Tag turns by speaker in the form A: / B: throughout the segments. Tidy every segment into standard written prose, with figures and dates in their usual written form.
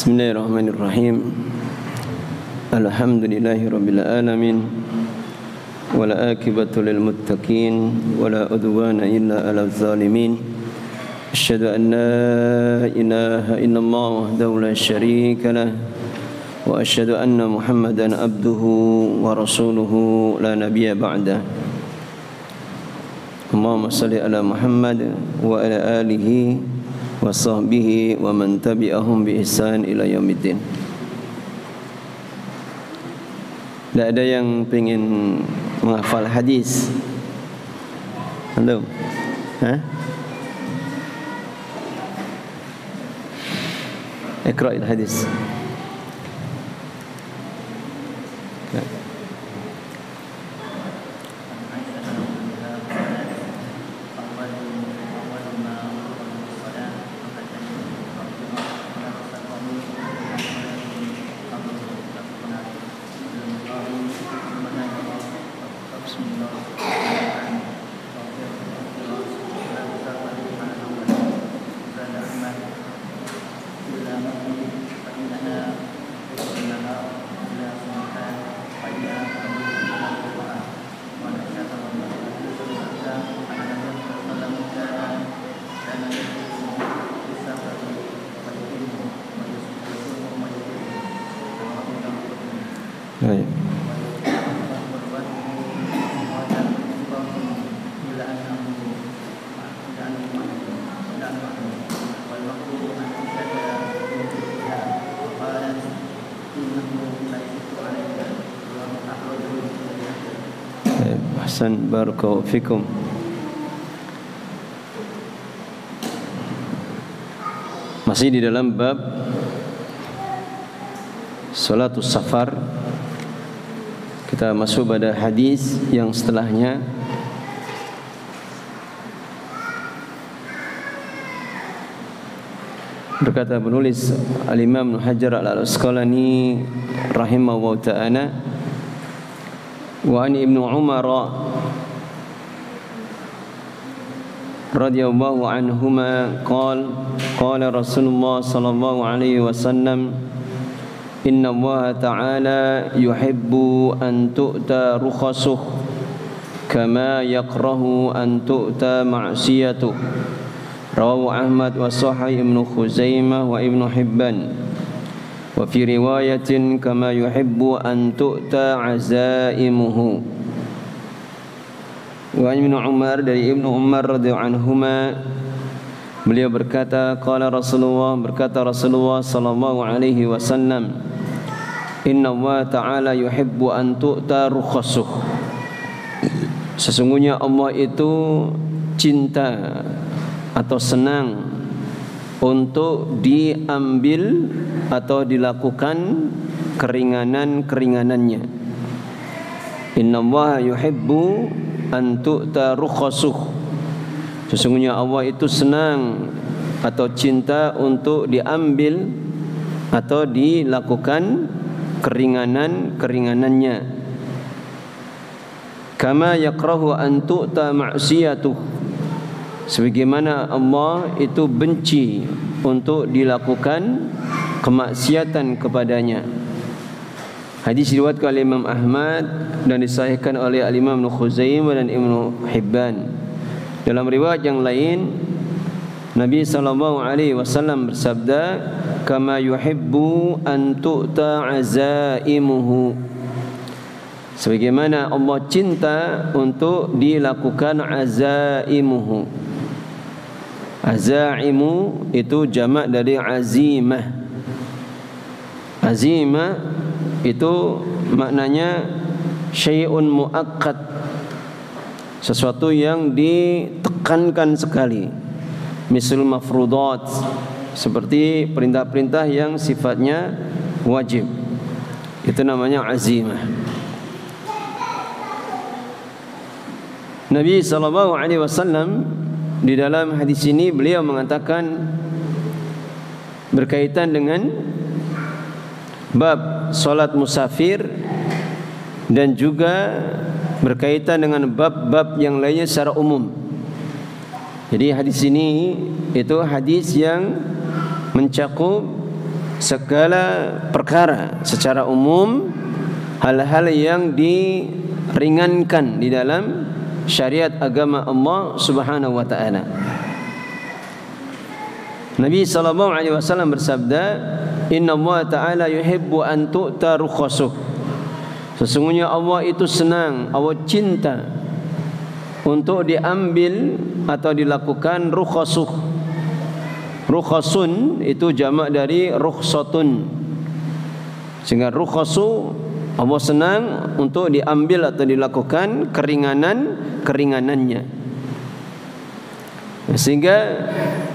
A: Bismillahirrahmanirrahim. Alhamdulillahirabbil alamin. Wala akibatu lil muttaqin wala udwana illa 'alal zalimin. Asyhadu an la ilaha illallah wahdahu la syarika lah wa asyhadu anna Muhammadan abduhu wa rasuluhu la nabiyya ba'da. Allahumma shalli ala Muhammad wa ala alihi wa sahbihi wa man tabi'ahum bi ihsan ila yaumiddin. Tidak ada yang pengen menghafal hadis? Belum? Hah? Iqra'il hadis. Baik. Ahsan, barakallahu fikum. Masih di dalam bab salatus safar. Kita masuk pada hadis yang setelahnya. Berkata penulis Al-Imam Ibnu Hajar Al-Asqalani rahimahullah ta'ala, wa an Ibnu Umar radhiyallahu anhuma qala Rasulullah sallallahu alaihi wasallam, inna Allah ta'ala yuhibbu an tu'ta rukhasuh kama yakrahu an tu'ta ma'siyatuh. Rawahu Ahmad wa Sahih Ibnu Khuzaimah wa Ibnu Hibban. Wa fi riwayatin kama yuhibbu an tu'ta azaimuhu. Wa Ibnu Umar, dari Ibnu Umar radhiyallahu anhuma, beliau berkata, qala Rasulullah, berkata Rasulullah sallallahu alaihi wasallam, inna Allah ta'ala yuhibbu an tu'ta rukhasuh. Sesungguhnya Allah itu cinta atau senang untuk diambil atau dilakukan keringanan-keringanannya. Inna Allah yuhibbu an tu'ta rukhasuh. Sesungguhnya Allah itu senang atau cinta untuk diambil atau dilakukan keringanan-keringanannya. Kama yakrahu an tu'ta ma'siyatuh. Sebagaimana Allah itu benci untuk dilakukan kemaksiatan kepadanya. Hadis diriwayatkan oleh Imam Ahmad dan disahihkan oleh Al-Imam Ibnu Khuzaimah dan Ibnu Hibban. Dalam riwayat yang lain, Nabi sallallahu alaihi wasallam bersabda, kama yuhibbu an tu'ta azaimuhu. Sebagaimana Allah cinta untuk dilakukan azaimuhu. Azaimu itu jamak dari azimah. Azimah itu maknanya syai'un muakkad, sesuatu yang ditekankan sekali. Misal mafrudat, seperti perintah-perintah yang sifatnya wajib. Itu namanya azimah. Nabi sallallahu alaihi wasallam di dalam hadis ini beliau mengatakan berkaitan dengan bab salat musafir dan juga berkaitan dengan bab-bab yang lainnya secara umum. Jadi hadis ini itu hadis yang mencakup segala perkara secara umum, hal-hal yang diringankan di dalam syariat agama Allah Subhanahu wa taala. Nabi sallallahu alaihi wasallam bersabda, "Inna Allah ta'ala yuhibbu an tu'ta rukhasuh." Sesungguhnya Allah itu senang, Allah cinta untuk diambil atau dilakukan rukhasuh. Rukhasun itu jamak dari rukhsatun. Sehingga rukhasu, Allah senang untuk diambil atau dilakukan keringanannya. Sehingga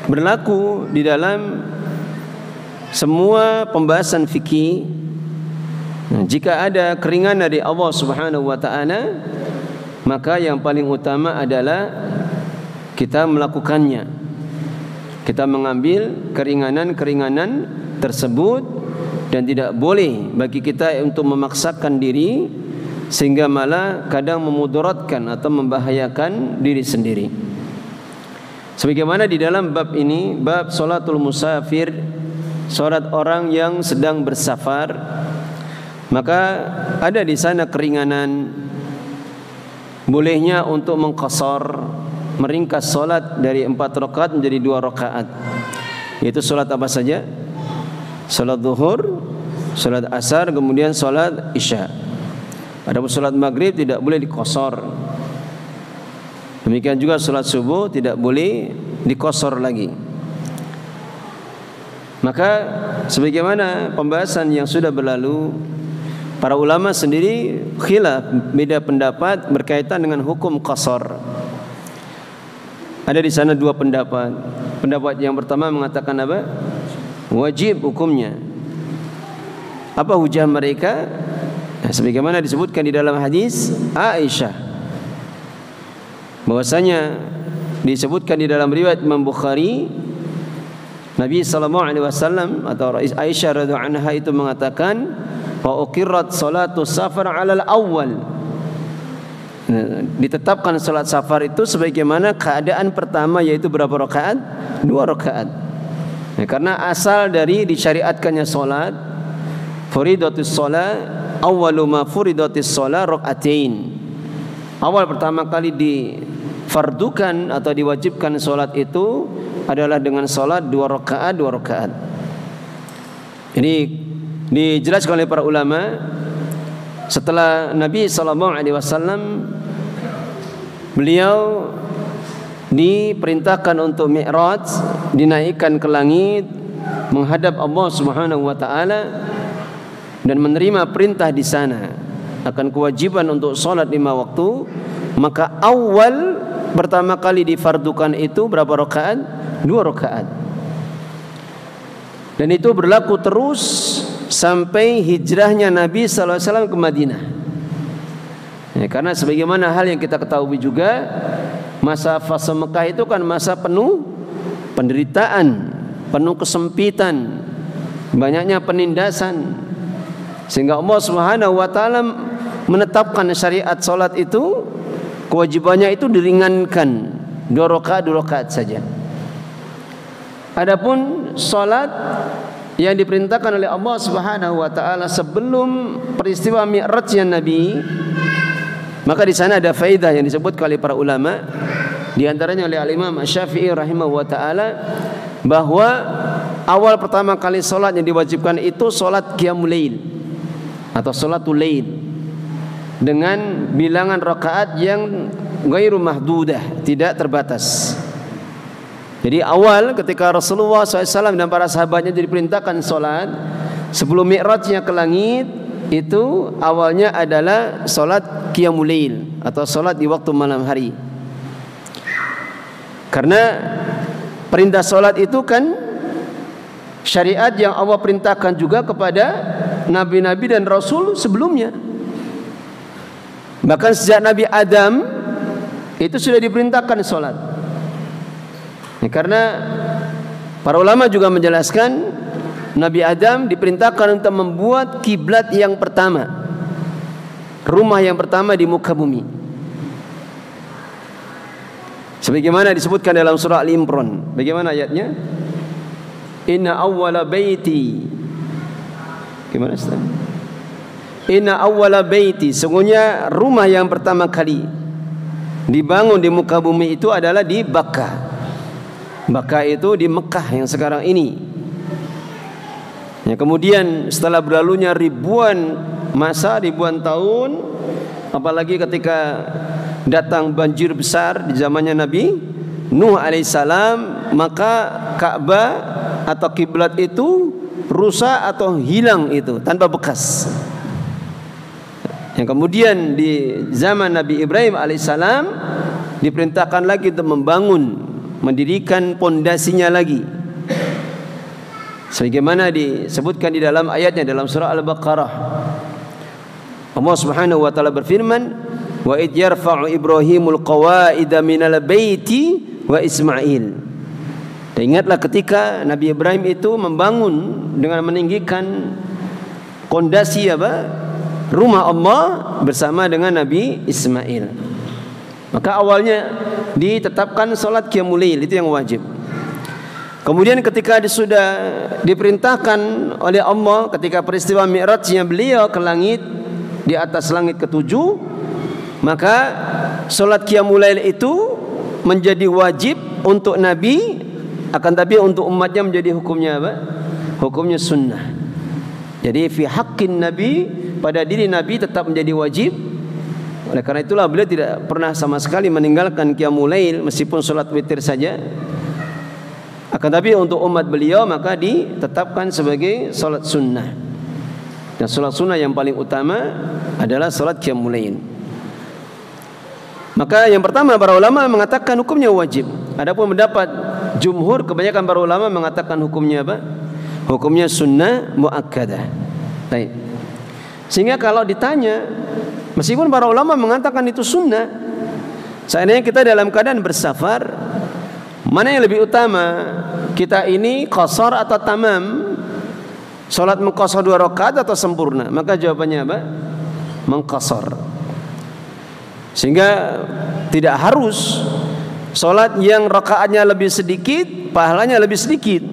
A: berlaku di dalam semua pembahasan fikih, jika ada keringanan dari Allah Subhanahu wa taala, maka yang paling utama adalah kita melakukannya. Kita mengambil keringanan-keringanan tersebut, dan tidak boleh bagi kita untuk memaksakan diri sehingga malah kadang memudaratkan atau membahayakan diri sendiri. Sebagaimana di dalam bab ini, bab salatul musafir, salat orang yang sedang bersafar, maka ada di sana keringanan. Bolehnya untuk mengqasar, meringkas solat dari 4 rakaat menjadi 2 rakaat. Yaitu solat apa saja? Solat zuhur, solat asar, kemudian solat isya. Adapun solat maghrib tidak boleh diqasar. Demikian juga solat subuh tidak boleh diqasar lagi. Maka sebagaimana pembahasan yang sudah berlalu, para ulama sendiri khilaf, beda pendapat berkaitan dengan hukum qasar. Ada di sana 2 pendapat. Pendapat yang pertama mengatakan apa? Wajib hukumnya. Apa hujah mereka? Nah, sebagaimana disebutkan di dalam hadis Aisyah, bahwasanya disebutkan di dalam riwayat Imam Bukhari, Nabi sallallahu alaihi wasallam atau Aisyah radhiyallahu anha itu mengatakan, wa uqirrat salatu safar 'alal awwal. Ditetapkan salat safar itu sebagaimana keadaan pertama, yaitu berapa rakaat? 2 rakaat. Ya, karena asal dari disyariatkannya salat, furidatus shalah awwalu ma furidatis shalah rakaatain. Awal pertama kali difardukan atau diwajibkan salat itu adalah dengan salat 2 rakaat, 2 rakaat. Ini dijelaskan oleh para ulama setelah Nabi sallallahu alaihi wasallam beliau diperintahkan untuk mi'raj, dinaikkan ke langit menghadap Allah Subhanahu wa taala dan menerima perintah di sana akan kewajiban untuk salat 5 waktu, maka awal pertama kali difardukan itu berapa rakaat? 2 rakaat. Dan itu berlaku terus sampai hijrahnya Nabi sallallahu alaihi wasallam ke Madinah. Ya, karena sebagaimana hal yang kita ketahui juga, masa fase Mekah itu kan masa penuh penderitaan, penuh kesempitan, banyaknya penindasan, sehingga Allah Subhanahu wa taala menetapkan syariat salat itu, kewajibannya itu diringankan 2 rakaat, 2 rakaat saja. Adapun salat yang diperintahkan oleh Allah Subhanahu wa taala sebelum peristiwa Mi'rajnya Nabi, maka di sana ada faedah yang disebutkan oleh para ulama, di antaranya oleh Al-Imam Asy-Syafi'i rahimahu wa taala, bahwa awal pertama kali salat yang diwajibkan itu salat qiyamul lail atau salatul lail dengan bilangan rakaat yang ghairu mahdudah, tidak terbatas. Jadi awal ketika Rasulullah SAW dan para sahabatnya diperintahkan sholat sebelum mi'rajnya ke langit, itu awalnya adalah sholat qiyamul lail atau sholat di waktu malam hari. Karena perintah sholat itu kan syariat yang Allah perintahkan juga kepada nabi-nabi dan rasul sebelumnya. Bahkan sejak Nabi Adam itu sudah diperintahkan sholat. Ya, karena para ulama juga menjelaskan Nabi Adam diperintahkan untuk membuat kiblat yang pertama, rumah yang pertama di muka bumi. Sebagaimana disebutkan dalam surah Al-Imran. Bagaimana ayatnya? Inna awwala baiti Gimana Ustaz? Inna awwala baiti, sungguhnya rumah yang pertama kali dibangun di muka bumi itu adalah di Bakkah. Bakkah itu di Mekah yang sekarang ini. Ya, kemudian setelah berlalunya ribuan masa, ribuan tahun, apalagi ketika datang banjir besar di zamannya Nabi Nuh alaihissalam, maka Ka'bah atau kiblat itu rusak atau hilang itu tanpa bekas. Yang kemudian di zaman Nabi Ibrahim alaihissalam diperintahkan lagi untuk membangun, mendirikan pondasinya lagi. Sebagaimana disebutkan di dalam ayatnya dalam surah Al-Baqarah. Allah Subhanahu wa taala berfirman, "Wa id yarfa'u Ibrahimul qawaida minal baiti wa Ismail." Dan ingatlah ketika Nabi Ibrahim itu membangun dengan meninggikan pondasi rumah Allah bersama dengan Nabi Ismail. Maka awalnya ditetapkan salat qiyamul lail, itu yang wajib. Kemudian ketika sudah diperintahkan oleh Allah ketika peristiwa Mi'rajnya beliau ke langit, di atas langit ketujuh, maka salat qiyamul lail itu menjadi wajib untuk Nabi, akan tapi untuk umatnya menjadi hukumnya apa? Hukumnya sunnah. Jadi fi haqqin Nabi, pada diri Nabi tetap menjadi wajib. Oleh karena itulah beliau tidak pernah sama sekali meninggalkan qiyamul lail meskipun salat witir saja. Akan tapi untuk umat beliau maka ditetapkan sebagai salat sunnah. Dan salat sunnah yang paling utama adalah salat qiyamul lail. Maka yang pertama para ulama mengatakan hukumnya wajib. Adapun mendapat jumhur, kebanyakan para ulama mengatakan hukumnya apa? Hukumnya sunnah muakkadah. Baik. Sehingga kalau ditanya, meskipun para ulama mengatakan itu sunnah, seandainya kita dalam keadaan bersafar, mana yang lebih utama? Kita ini qasar atau tamam? Salat mengqasar 2 rakaat atau sempurna? Maka jawabannya apa? Mengqasar. Sehingga tidak harus salat yang rakaatnya lebih sedikit, pahalanya lebih sedikit.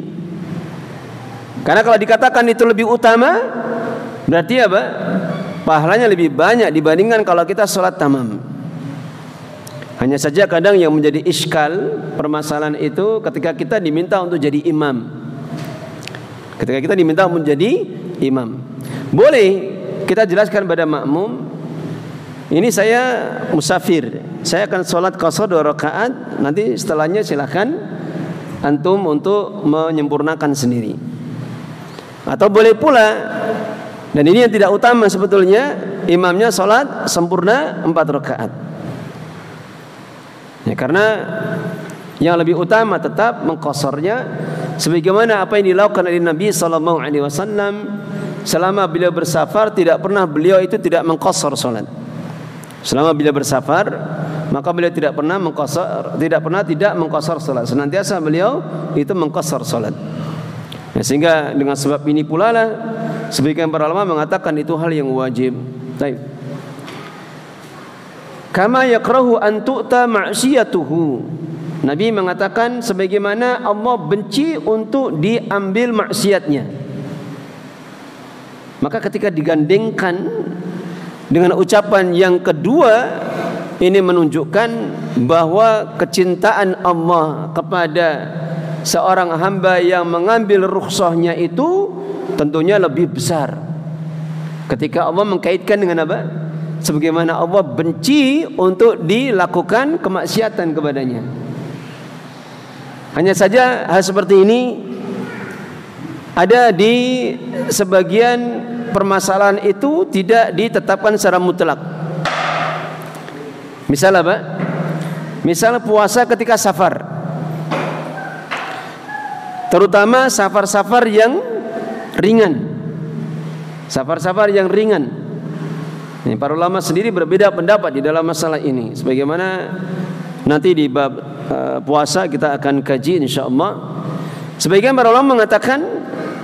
A: Karena kalau dikatakan itu lebih utama, berarti apa? Pahalanya lebih banyak dibandingkan kalau kita salat tamam. Hanya saja kadang yang menjadi iskal permasalahan itu ketika kita diminta untuk jadi imam. Ketika kita diminta untuk jadi imam, boleh kita jelaskan pada makmum, ini saya musafir, saya akan sholat qasar 2 rakaat, nanti setelahnya silakan antum untuk menyempurnakan sendiri. Atau boleh pula, dan ini yang tidak utama sebetulnya, imamnya sholat sempurna 4 rakaat. Ya, karena yang lebih utama tetap mengqasarnya, sebagaimana apa yang dilakukan oleh Nabi SAW selama beliau bersafar, tidak pernah beliau itu tidak mengqasar salat. Selama beliau bersafar, maka beliau tidak pernah tidak mengqasar salat. Senantiasa beliau itu mengqasar salat. Ya, sehingga dengan sebab ini pula lah sebagian para ulama mengatakan itu hal yang wajib. Baik. Kama yakrahu an tu'ta ma'siyatuhu. Nabi mengatakan sebagaimana Allah benci untuk diambil maksiatnya. Maka ketika digandengkan dengan ucapan yang kedua, ini menunjukkan bahwa kecintaan Allah kepada seorang hamba yang mengambil rukhsahnya itu tentunya lebih besar. Ketika Allah mengkaitkan dengan apa? Sebagaimana Allah benci untuk dilakukan kemaksiatan kepadanya. Hanya saja hal seperti ini ada di sebagian permasalahan itu tidak ditetapkan secara mutlak. Misal apa? Misal puasa ketika safar, terutama safar-safar yang ringan. Safar-safar yang ringan. Ini para ulama sendiri berbeda pendapat di dalam masalah ini. Sebagaimana nanti di bab puasa kita akan kaji insyaallah. Sebagian para ulama mengatakan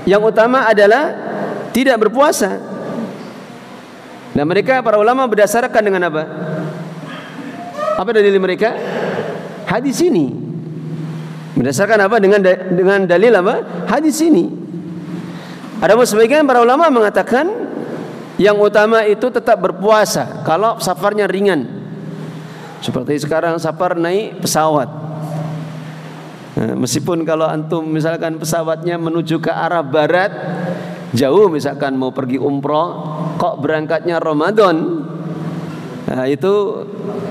A: yang utama adalah tidak berpuasa. Dan mereka para ulama berdasarkan dengan apa? Apa dalil mereka? Hadis ini. Berdasarkan apa? Dengan dalil apa? Hadis ini. Ada sebagian para ulama mengatakan yang utama itu tetap berpuasa kalau safarnya ringan. Seperti sekarang safar naik pesawat. Nah, meskipun kalau antum misalkan pesawatnya menuju ke arah barat, jauh misalkan mau pergi umroh, kok berangkatnya Ramadan, nah itu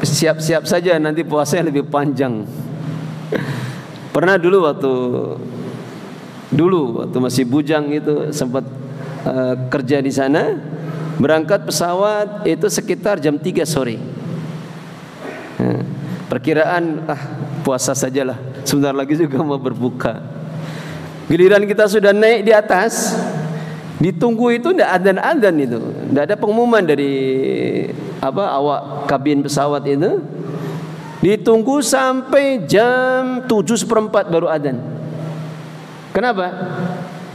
A: siap-siap saja nanti puasanya lebih panjang. Pernah dulu waktu masih bujang itu sempat kerja di sana, berangkat pesawat itu sekitar jam 3 sore. Perkiraan puasa sajalah, sebentar lagi juga mau berbuka. Giliran kita sudah naik di atas, ditunggu itu tidak adzan itu, tidak ada pengumuman dari awak kabin pesawat itu. Ditunggu sampai jam 7:04 baru adzan. Kenapa?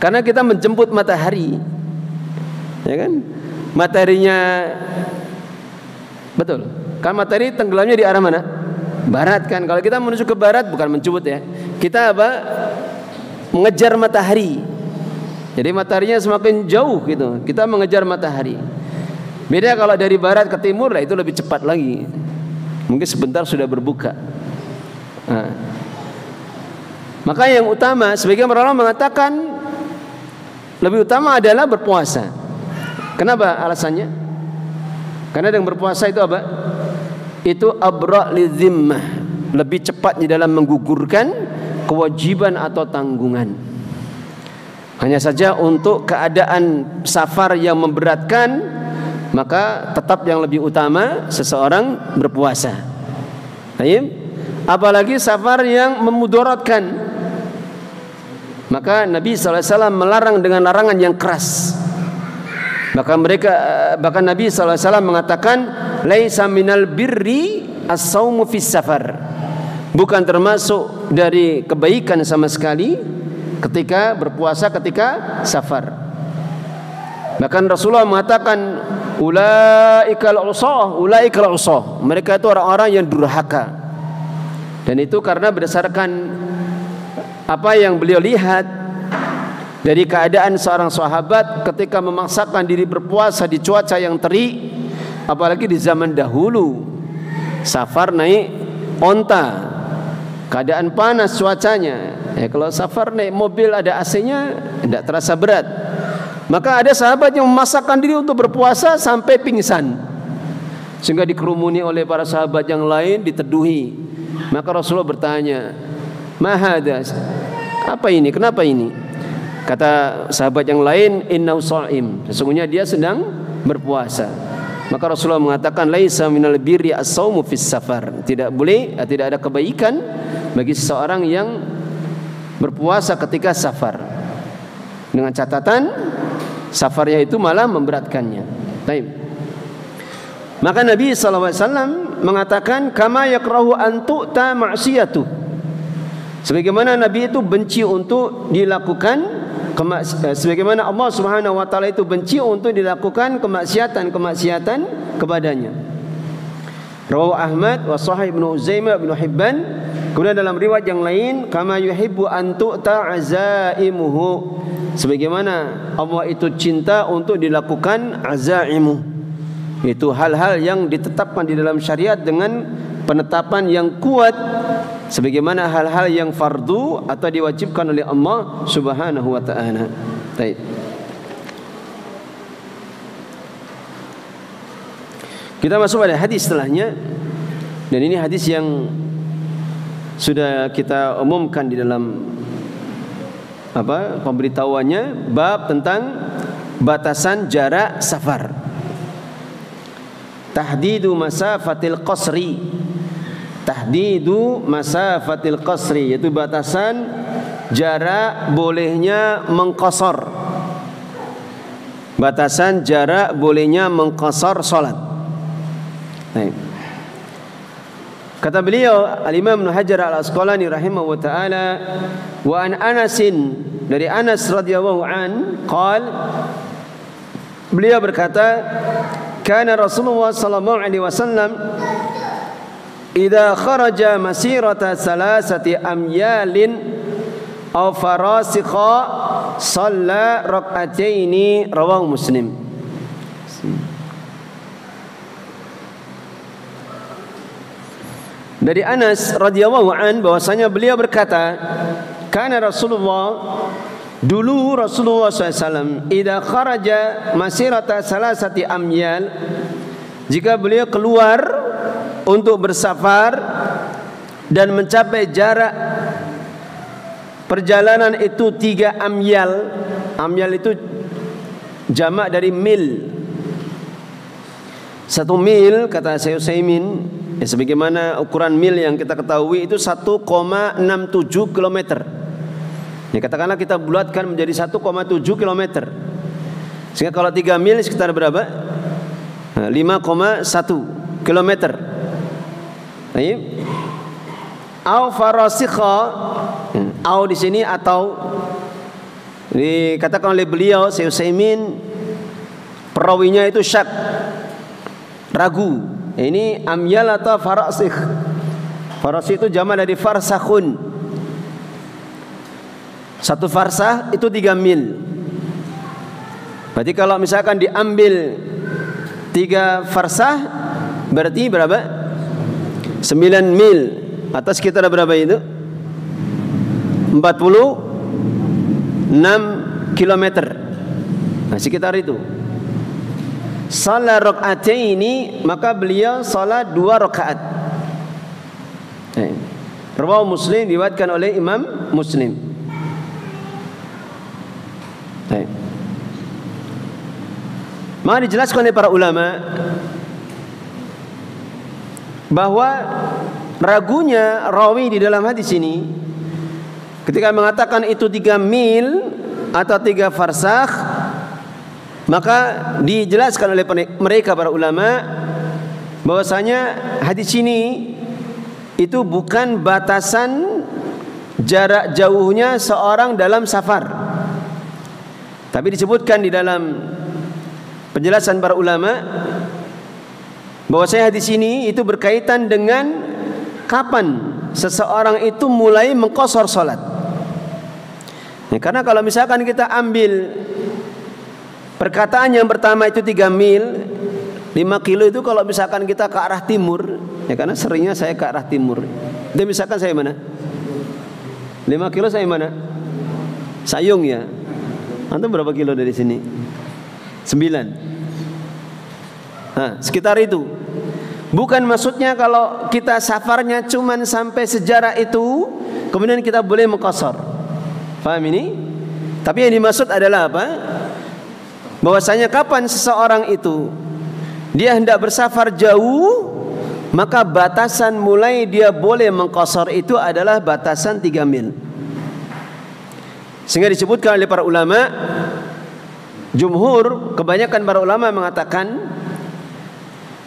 A: Karena kita menjemput matahari, ya kan? Mataharinya betul. Kan matahari tenggelamnya di arah mana? Barat kan. Kalau kita menuju ke barat bukan menjemput ya. Kita mengejar matahari. Jadi mataharinya semakin jauh gitu. Kita mengejar matahari. Beda kalau dari barat ke timur lah, itu lebih cepat lagi. Mungkin sebentar sudah berbuka. Nah, maka yang utama, sebagian ulama mengatakan lebih utama adalah berpuasa. Kenapa alasannya? Karena dengan berpuasa itu apa? Itu abra' lidzimmah, lebih cepat di dalam menggugurkan kewajiban atau tanggungan. Hanya saja untuk keadaan safar yang memberatkan, maka tetap yang lebih utama seseorang berpuasa. Apalagi safar yang memudaratkan, maka Nabi SAW melarang dengan larangan yang keras. Bahkan Nabi SAW mengatakan, laisa minal birri as-saumu fis safar. Bukan termasuk dari kebaikan sama sekali ketika berpuasa ketika safar. Bahkan Rasulullah mengatakan, ulaikal usah. Mereka itu orang-orang yang durhaka. Dan itu karena berdasarkan apa yang beliau lihat dari keadaan seorang sahabat ketika memaksakan diri berpuasa di cuaca yang terik, apalagi di zaman dahulu safar naik onta, keadaan panas cuacanya. Kalau safar naik mobil ada AC-nya tidak terasa berat. Maka ada sahabat yang memaksakan diri untuk berpuasa sampai pingsan, sehingga dikerumuni oleh para sahabat yang lain, diteduhi. Maka Rasulullah bertanya, "Mahadas? Apa ini? Kenapa ini?" Kata sahabat yang lain, "Innahu sha'im." Sesungguhnya dia sedang berpuasa. Maka Rasulullah mengatakan, "Laisa minal birri as-shaumu fis safar." Tidak ada kebaikan bagi seseorang yang berpuasa ketika safar. Dengan catatan safarnya itu malah memberatkannya. Baik. Maka Nabi SAW mengatakan, kama yakrahu an tu'ta ma'siyatuh. Sebagaimana Nabi itu benci untuk dilakukan sebagaimana Allah Subhanahu wa taala itu benci untuk dilakukan kemaksiatan kepadanya. Rawahu Ahmad wa Sahih Ibnu Uzaimah Ibnu Hibban. Kemudian dalam riwayat yang lain, kama yuhibbu an tu'ta azaimuhu. Sebagaimana Allah itu cinta untuk dilakukan azaimu. Itu hal-hal yang ditetapkan di dalam syariat dengan penetapan yang kuat, sebagaimana hal-hal yang fardu atau diwajibkan oleh Allah Subhanahu wa taala. Baik. Kita masuk pada hadis setelahnya, dan ini hadis yang sudah kita umumkan di dalam pemberitahuannya, bab tentang batasan jarak safar. Tahdidu masafatil qasri. Tahdidu masafatil qasri, yaitu batasan jarak bolehnya mengqasar. Batasan jarak bolehnya mengqasar salat. Baik. Kata beliau Al-Imam Ibnu Hajar Al-Asqalani rahimahu wa ta'ala, wa an Anasin, dari Anas radhiyallahu an, beliau berkata, kana Rasulullah sallallahu alaihi wasallam idza kharaja masirata salasati amyalin aw farasikha shalla rak'ataini, rawahu Muslim. Dari Anas radhiyallahu an bahwasanya beliau berkata, kana Rasulullah, dulu Rasulullah SAW, idza kharaja masirata salasati amyal, jika beliau keluar untuk bersafar dan mencapai jarak perjalanan itu 3 amyal. Amyal itu jamak dari mil. 1 mil kata Syekh Utsaimin, ya, sebagaimana ukuran mil yang kita ketahui itu 1,67 km. Ya, katakanlah kita bulatkan menjadi 1,7 km. Sehingga kalau 3 mil sekitar berapa? 5,1 km. Baik. Au farasikha, au di sini atau dikatakan oleh beliau Syekh Utsaimin, perawinya itu syak, ragu. Ini amyal atau farasikh. Farasikh itu jamak dari farsakhun. 1 farsah itu 3 mil. Berarti kalau misalkan diambil 3 farsah berarti berapa? 9 mil. Atau sekitar berapa itu? 46 kilometer. Nah, sekitar itu. Salat rak'ataini, maka beliau salat 2 rakaat. Rawahu Muslim, diriwayatkan oleh Imam Muslim. Maka dijelaskan oleh para ulama bahwa ragunya rawi di dalam hadis ini ketika mengatakan itu 3 mil atau 3 farsakh, maka dijelaskan oleh mereka para ulama bahwasanya hadis ini itu bukan batasan jarak jauhnya seorang dalam safar, tapi disebutkan di dalam penjelasan para ulama bahwasanya hadis ini itu berkaitan dengan kapan seseorang itu mulai mengqashar salat. Ya, karena kalau misalkan kita ambil perkataan yang pertama itu 3 mil, 5 kilo itu kalau misalkan kita ke arah timur, ya karena seringnya saya ke arah timur. Jadi misalkan saya mana? 5 kilo saya mana? Sayung ya. Antum berapa kilo dari sini? 9. Nah, sekitar itu. Bukan maksudnya kalau kita safarnya cuman sampai sejarah itu kemudian kita boleh mengqashar. Paham ini? Tapi yang dimaksud adalah apa? Bahwasanya kapan seseorang itu dia hendak bersafar jauh, maka batasan mulai dia boleh mengqashar itu adalah batasan 3 mil. Sehingga disebutkan oleh para ulama, jumhur, kebanyakan para ulama mengatakan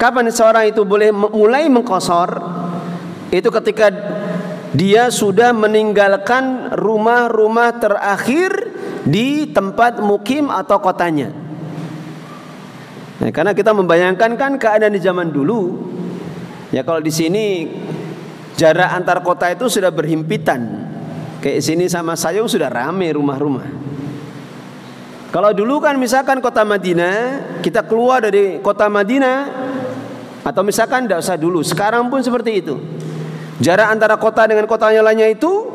A: kapan seorang itu boleh mulai mengqashar itu ketika dia sudah meninggalkan rumah-rumah terakhir di tempat mukim atau kotanya. Nah, karena kita membayangkan kan keadaan di zaman dulu, ya kalau di sini jarak antar kota itu sudah berhimpitan. Kayak sini sama Sayung sudah ramai rumah-rumah. Kalau dulu kan misalkan kota Madinah, kita keluar dari kota Madinah, atau misalkan tidak usah dulu, sekarang pun seperti itu. Jarak antara kota dengan kota yang lainnya itu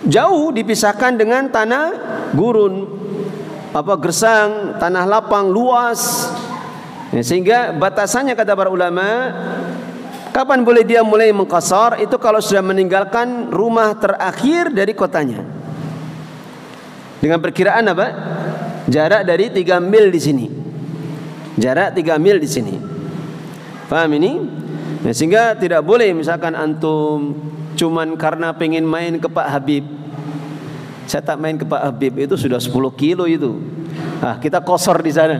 A: jauh, dipisahkan dengan tanah gurun, gersang, tanah lapang, luas. Ya, sehingga batasannya kata para ulama, kapan boleh dia mulai mengqashar itu kalau sudah meninggalkan rumah terakhir dari kotanya. Dengan perkiraan apa? Jarak dari 3 mil di sini. Jarak 3 mil di sini. Paham ini? Nah, sehingga tidak boleh misalkan antum cuman karena pengen main ke Pak Habib. Saya tak main ke Pak Habib itu sudah 10 kilo itu. Nah, kita qashar di sana.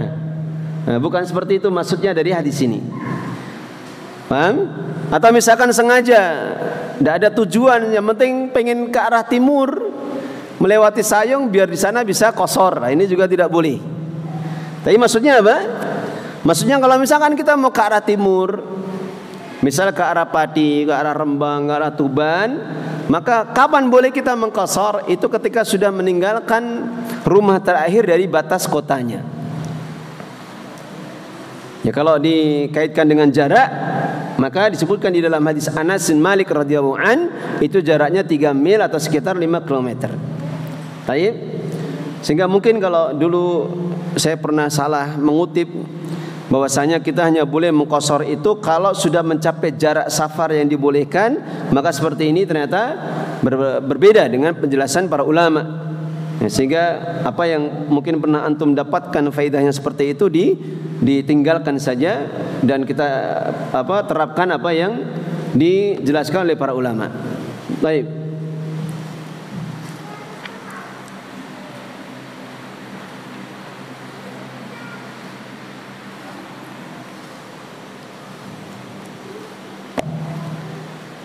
A: Nah, bukan seperti itu maksudnya dari hadis ini. Paham? Atau misalkan sengaja tidak ada tujuan, yang penting pengen ke arah timur, melewati Sayung biar di sana bisa qashar. Nah, ini juga tidak boleh. Tapi maksudnya apa? Maksudnya kalau misalkan kita mau ke arah timur, misal ke arah Pati, ke arah Rembang, ke arah Tuban, maka kapan boleh kita mengqashar? Itu ketika sudah meninggalkan rumah terakhir dari batas kotanya. Ya, kalau dikaitkan dengan jarak, maka disebutkan di dalam hadis Anas bin Malik radhiyallahu an, itu jaraknya 3 mil atau sekitar 5 km. Baik. Sehingga mungkin kalau dulu saya pernah salah mengutip bahwasanya kita hanya boleh mengqashar itu kalau sudah mencapai jarak safar yang dibolehkan, maka seperti ini ternyata berbeda dengan penjelasan para ulama. Ya, sehingga apa yang mungkin pernah antum dapatkan faedahnya seperti itu ditinggalkan saja dan kita terapkan apa yang dijelaskan oleh para ulama. Baik.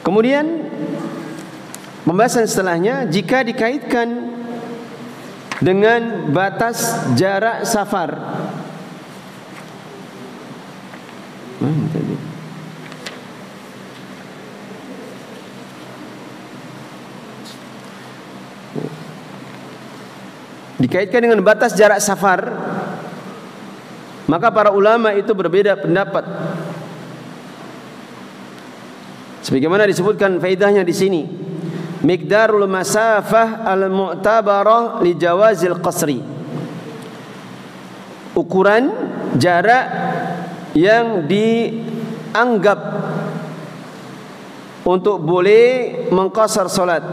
A: Kemudian pembahasan setelahnya, jika dikaitkan dengan batas jarak safar. Dikaitkan dengan batas jarak safar, maka para ulama itu berbeda pendapat. Sebagaimana disebutkan faedahnya di sini, miqdarul masafah al-mu'tabarah li jawazil qasri. Ukuran jarak yang dianggap untuk boleh mengqasar salat.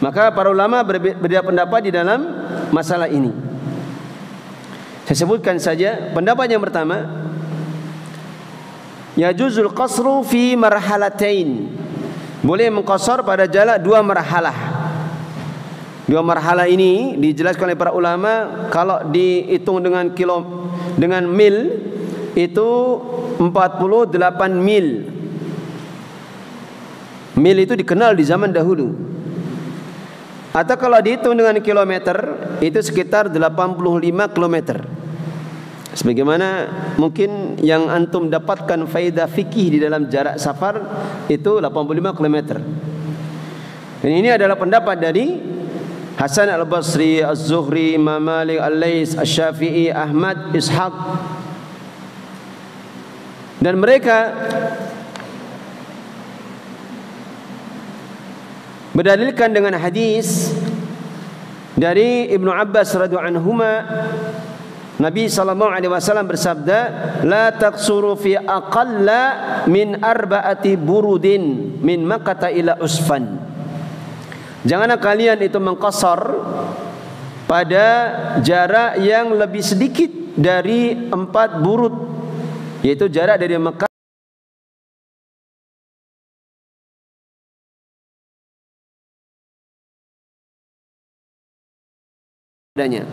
A: Maka para ulama berbeda pendapat di dalam masalah ini. Saya sebutkan saja pendapat yang pertama, yajuzul qasru fi marhalatain. Boleh mengqasar pada jarak 2 marhalah. 2 marhalah ini dijelaskan oleh para ulama, kalau dihitung dengan mil itu 48 mil. Mil itu dikenal di zaman dahulu. Atau kalau dihitung dengan kilometer itu sekitar 85 kilometer. Sebagaimana mungkin yang antum dapatkan faedah fikih di dalam jarak safar itu 85 km. Dan ini adalah pendapat dari Hasan al-Basri, Az-Zuhri, Imam Malik, Al-Lais, Asy-Syafi'i, Ahmad, Ishaq. Dan mereka berdalilkan dengan hadis dari Ibnu Abbas radhiyallahu anhuma, Nabi SAW bersabda, la taqsuru fi aqalla min arba'ati burudin min Makkah ila Usfan. Janganlah kalian itu mengqasar pada jarak yang lebih sedikit dari 4 burud, yaitu jarak dari Mekah adanya.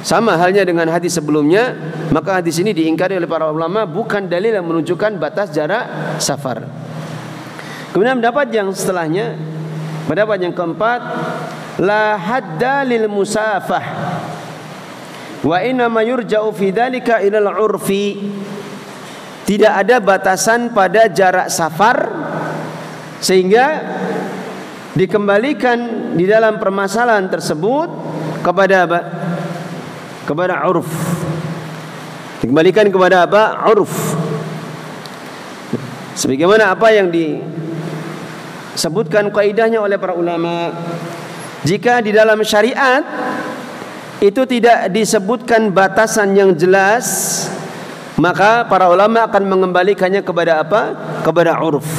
A: Sama halnya dengan hadis sebelumnya, maka hadis ini diingkari oleh para ulama, bukan dalil yang menunjukkan batas jarak safar. Kemudian pendapat yang setelahnya, pendapat yang keempat, la hadda lil musafah wa inna ma yurja'u fi dzalika ila al-urfi. Tidak ada batasan pada jarak safar, sehingga dikembalikan di dalam permasalahan tersebut kepada apa? Kepada urf. Dikembalikan kepada apa? Urf. Sebagaimana apa yang disebutkan kaidahnya oleh para ulama, jika di dalam syariat itu tidak disebutkan batasan yang jelas, maka para ulama akan mengembalikannya kepada apa? Kepada urf.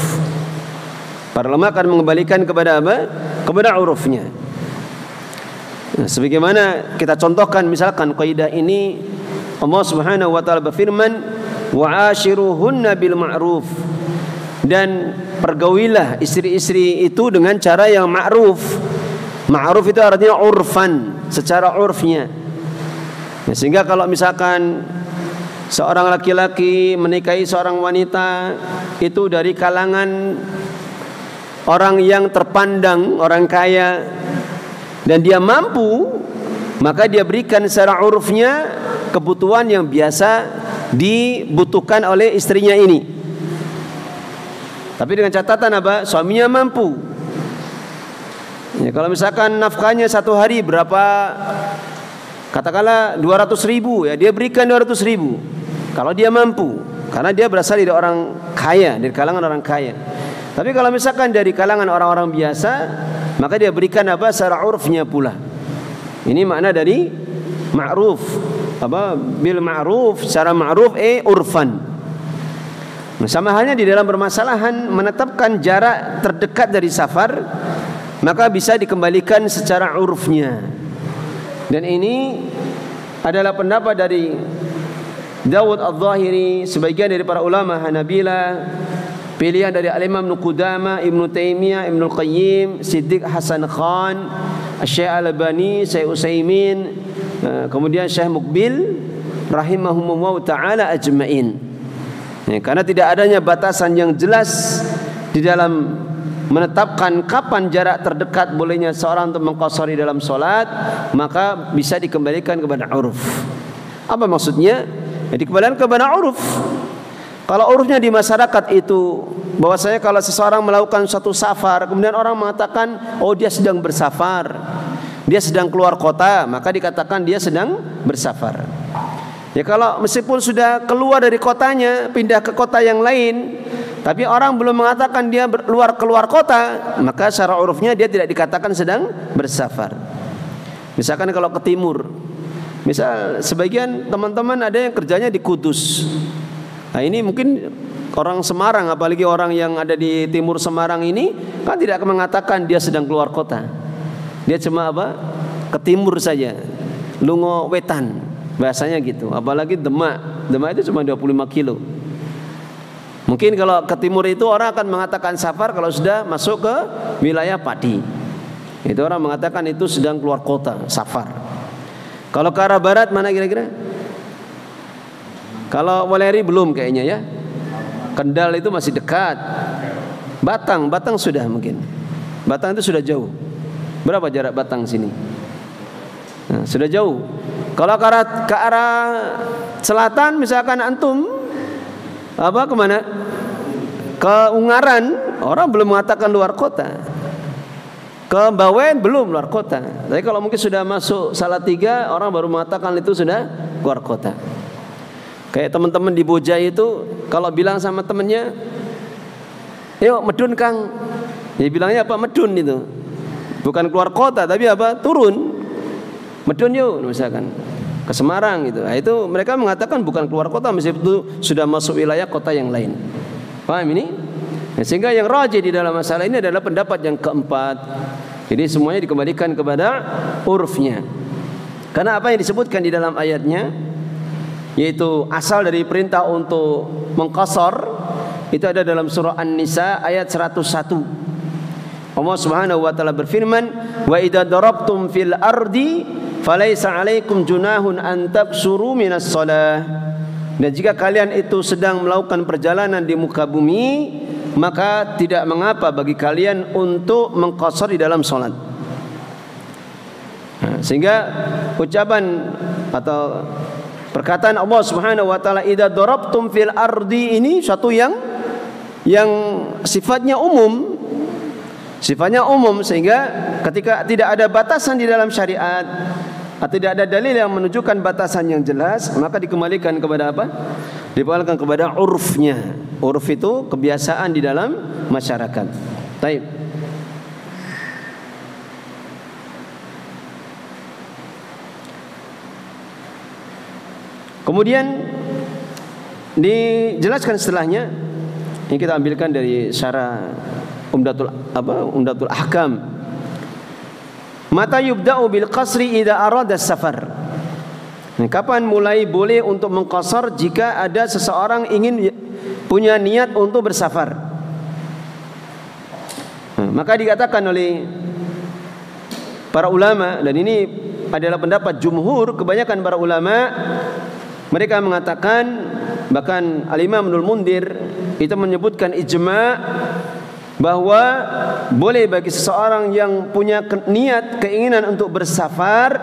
A: Para ulama akan mengembalikan kepada apa? Kepada urufnya. Nah, sebagaimana kita contohkan, misalkan kaidah ini Allah Subhanahu wa taala berfirman, wa'ashiruhunna bil ma'ruf, dan pergaulilah istri-istri itu dengan cara yang ma'ruf. Ma'ruf itu artinya urfan, secara urfnya. Ya, sehingga kalau misalkan seorang laki-laki menikahi seorang wanita itu dari kalangan orang yang terpandang, orang kaya, dan dia mampu, maka dia berikan secara urufnya kebutuhan yang biasa dibutuhkan oleh istrinya ini. Tapi dengan catatan apa? Suaminya mampu. Ya, kalau misalkan nafkahnya satu hari berapa, katakanlah 200.000, ya dia berikan 200.000 kalau dia mampu, karena dia berasal dari orang kaya, dari kalangan orang kaya. Tapi kalau misalkan dari kalangan orang-orang biasa, maka dia berikan apa, secara urfnya pula. Ini makna dari ma'ruf, apa, bil ma'ruf, secara ma'ruf urfan. Sama halnya di dalam permasalahan menetapkan jarak terdekat dari safar, maka bisa dikembalikan secara urufnya. Dan ini adalah pendapat dari Dawud Al-Zahiri, sebagian dari para ulama Hanabilah, pilihan dari Al-Imam Ibnu Qudamah, Ibnu Taimiyah, Ibnu Qayyim, Siddiq Hasan Khan, Syekh Al-Albani, Syekh Utsaimin, kemudian Syekh Muqbil rahimahumullah taala ajmain. Ya, karena tidak adanya batasan yang jelas di dalam menetapkan kapan jarak terdekat bolehnya seorang untuk mengqashari dalam solat, maka bisa dikembalikan kepada uruf. Apa maksudnya? Ya, dikembalikan kepada uruf. Kalau urufnya di masyarakat itu bahwasanya kalau seseorang melakukan suatu safar, kemudian orang mengatakan, oh dia sedang bersafar, dia sedang keluar kota, maka dikatakan dia sedang bersafar. Ya, kalau meskipun sudah keluar dari kotanya, pindah ke kota yang lain, tapi orang belum mengatakan dia keluar kota, maka secara urufnya dia tidak dikatakan sedang bersafar. Misalkan kalau ke timur, misal sebagian teman-teman ada yang kerjanya di Kudus. Nah, ini mungkin orang Semarang, apalagi orang yang ada di timur Semarang ini kan tidak akan mengatakan dia sedang keluar kota. Dia cuma apa? Ke timur saja, lungo wetan, bahasanya gitu. Apalagi Demak. Demak itu cuma 25 kilo. Mungkin kalau ke timur itu orang akan mengatakan safar kalau sudah masuk ke wilayah Pati. Itu orang mengatakan itu sedang keluar kota, safar. Kalau ke arah barat mana kira-kira? Kalau Waleri belum kayaknya ya. Kendal itu masih dekat. Batang sudah mungkin. Batang itu sudah jauh. Berapa jarak Batang sini? Nah, sudah jauh. Kalau ke arah selatan misalkan antum apa kemana? Ke Ungaran, orang belum mengatakan luar kota. Ke Bawen belum luar kota. Tapi kalau mungkin sudah masuk Salatiga, orang baru mengatakan itu sudah luar kota. Kayak teman-teman di Bojai itu, kalau bilang sama temennya, yuk medun Kang, dia bilangnya apa? Medun itu, bukan keluar kota, tapi apa? Turun, medun yuk, misalkan ke Semarang gitu. Nah, itu mereka mengatakan bukan keluar kota, meskipun itu sudah masuk wilayah kota yang lain. Paham ini? Nah, sehingga yang rajih di dalam masalah ini adalah pendapat yang keempat. Jadi semuanya dikembalikan kepada urufnya. Karena apa yang disebutkan di dalam ayatnya, yaitu asal dari perintah untuk mengqashar, itu ada dalam surah An-Nisa ayat 101. Allah Subhanahu wa taala berfirman, "Wa idza darabtum fil ardi falaisa 'alaikum junahun an taqsuru minas shalah." Dan jika kalian itu sedang melakukan perjalanan di muka bumi, maka tidak mengapa bagi kalian untuk mengqashar di dalam salat. Nah, sehingga ucapan atau perkataan Allah Subhanahu wa taala idza darabtum fil ardi ini suatu yang sifatnya umum. Sifatnya umum, sehingga ketika tidak ada batasan di dalam syariat atau tidak ada dalil yang menunjukkan batasan yang jelas, maka dikembalikan kepada apa? Dikembalikan kepada urufnya. Uruf itu kebiasaan di dalam masyarakat. Baik. Kemudian dijelaskan setelahnya, ini kita ambilkan dari syarah Umdatul Ahkam. Mata yubda'u bil qasri idza arada safar. Kapan mulai boleh untuk mengqashar jika ada seseorang ingin punya niat untuk bersafar? Maka dikatakan oleh para ulama, dan ini adalah pendapat jumhur, kebanyakan para ulama, mereka mengatakan, bahkan Al-Imam Ibnul Mundhir itu menyebutkan ijma' bahwa boleh bagi seseorang yang punya niat, keinginan untuk bersafar,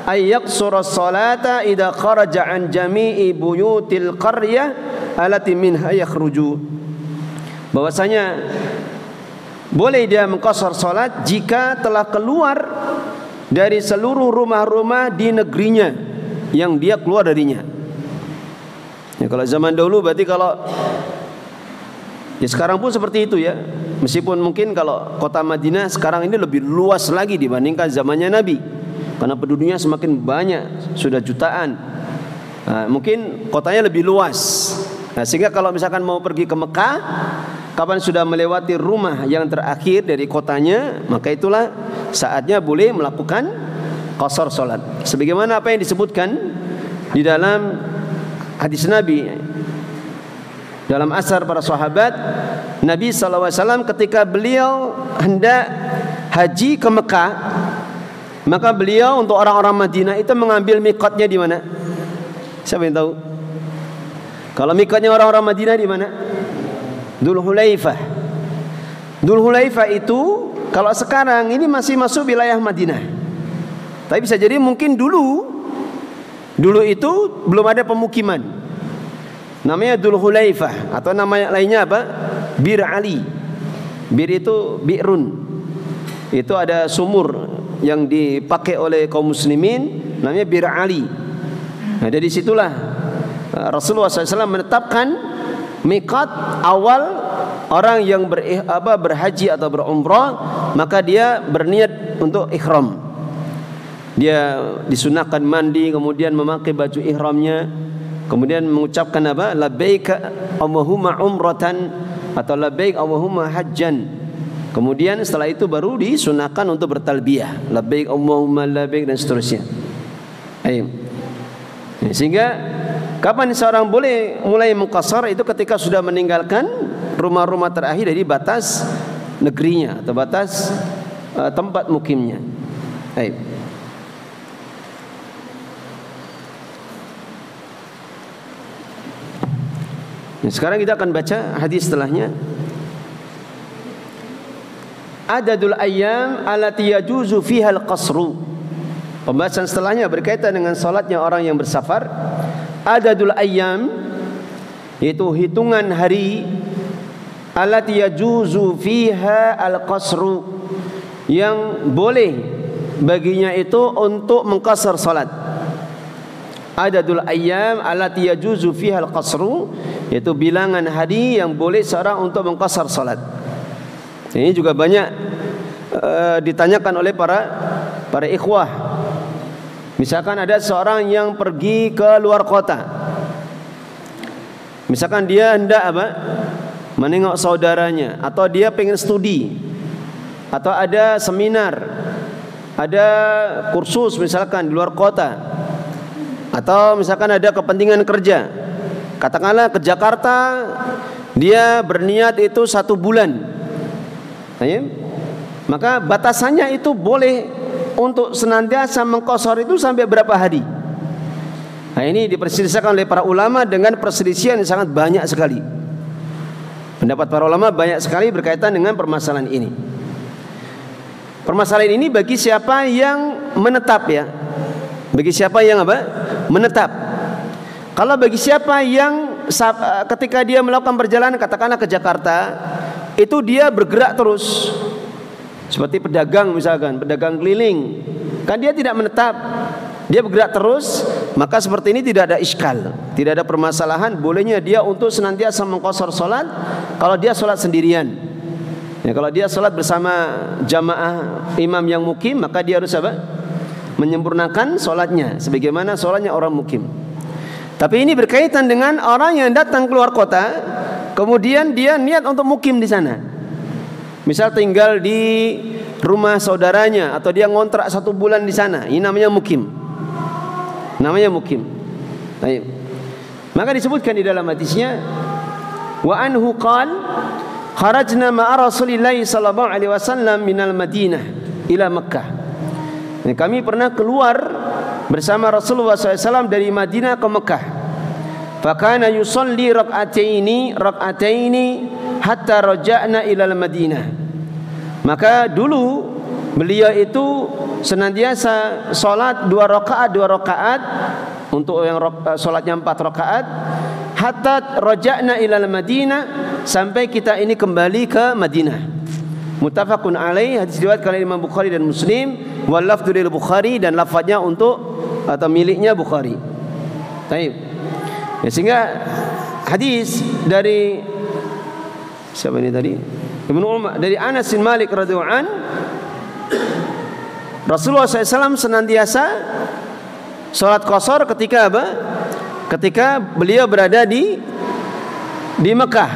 A: ayyaqsura salata idza kharaja an jami'i buyutil qaryah allati minha yakhruju, bahwasanya boleh dia mengqasar salat jika telah keluar dari seluruh rumah-rumah di negerinya yang dia keluar darinya. Ya, kalau zaman dahulu berarti kalau ya sekarang pun seperti itu ya. Meskipun mungkin kalau kota Madinah sekarang ini lebih luas lagi dibandingkan zamannya Nabi, karena penduduknya semakin banyak, sudah jutaan. Nah, mungkin kotanya lebih luas. Nah, sehingga kalau misalkan mau pergi ke Mekah, kapan sudah melewati rumah yang terakhir dari kotanya, maka itulah saatnya boleh melakukan qasar salat. Sebagaimana apa yang disebutkan di dalam hadis Nabi, dalam asar para sahabat, Nabi SAW ketika beliau hendak haji ke Mekah, maka beliau untuk orang-orang Madinah itu mengambil miqatnya di mana? Siapa yang tahu? Kalau miqatnya orang-orang Madinah di mana? Dzul Hulaifah. Dzul Hulaifah itu kalau sekarang ini masih masuk wilayah Madinah. Tapi bisa jadi mungkin dulu itu belum ada pemukiman. Namanya Dzul Hulaifah, atau nama lainnya apa? Bir Ali. Bir itu bi'run. Itu ada sumur yang dipakai oleh kaum muslimin, namanya Bir Ali. Nah, dari situlah Rasulullah SAW menetapkan miqat awal orang yang berhaji atau berumrah, maka dia berniat untuk ihram. Dia disunahkan mandi, kemudian memakai baju ihramnya, kemudian mengucapkan apa? Labbaik Allahumma umratan atau labbaik Allahumma hajjan. Kemudian setelah itu baru disunahkan untuk bertalbiyah, labbaik Allahumma labbaik, dan seterusnya. Sehingga kapan seorang boleh mulai mengqasar itu ketika sudah meninggalkan rumah-rumah terakhir dari batas negerinya atau batas tempat mukimnya. Baik. Sekarang kita akan baca hadis setelahnya. Adadul ayyam allati yajuzu fiha al-qasru. Pembahasan setelahnya berkaitan dengan salatnya orang yang bersafar. Adadul ayyam, yaitu hitungan hari, allati yajuzu fiha al-qasru, yang boleh baginya itu untuk mengqasar salat. Adadul ayyam allati yajuzu fiha al-qasru, yaitu bilangan hari yang boleh seorang untuk mengqasar salat. Ini juga banyak ditanyakan oleh para ikhwah. Misalkan ada seorang yang pergi ke luar kota, misalkan dia hendak menengok saudaranya, atau dia pengen studi, atau ada seminar, ada kursus misalkan di luar kota, atau misalkan ada kepentingan kerja, katakanlah ke Jakarta, dia berniat itu 1 bulan. Maka batasannya itu boleh untuk senantiasa mengqasar itu sampai berapa hari. Nah, ini diperselisihkan oleh para ulama dengan perselisihan yang sangat banyak sekali. Pendapat para ulama banyak sekali berkaitan dengan permasalahan ini. Permasalahan ini bagi siapa yang menetap, ya. Bagi siapa yang menetap. Kalau bagi siapa yang ketika dia melakukan perjalanan, katakanlah ke Jakarta, itu dia bergerak terus. Seperti pedagang misalkan, pedagang keliling, kan dia tidak menetap, dia bergerak terus, maka seperti ini tidak ada iskal, tidak ada permasalahan bolehnya dia untuk senantiasa mengqasar salat kalau dia salat sendirian. Ya, kalau dia salat bersama jamaah imam yang mukim, maka dia harus menyempurnakan salatnya sebagaimana salatnya orang mukim. Tapi ini berkaitan dengan orang yang datang keluar kota, kemudian dia niat untuk mukim di sana. Misal tinggal di rumah saudaranya, atau dia ngontrak 1 bulan di sana, ini namanya mukim. Namanya mukim. Baik. Maka disebutkan di dalam hadisnya, wa anhu qala kharajna ma'a Rasulillah sallallahu alaihi wasallam minal Madinah ila Makkah. Nah, kami pernah keluar bersama Rasulullah SAW dari Madinah ke Mekah. Fakana yusalli rak'ataini hatta raja'na ilal Madinah. Maka dulu beliau itu senantiasa salat 2 rakaat untuk yang salatnya 4 rakaat, hatta raja'na ilal Madinah, sampai kita ini kembali ke Madinah. muttafaqun alaih, hadis diriwayatkan oleh Imam Bukhari dan Muslim, wal lafdzu lil Bukhari, dan lafadznya untuk atau miliknya Bukhari. Baik. Ya, sehingga hadis dari siapa ini tadi? Ibnu Umar, dari Anas bin Malik radhiyallahu an, Rasulullah SAW senantiasa sholat qashar ketika apa? Ketika beliau berada di Mekah.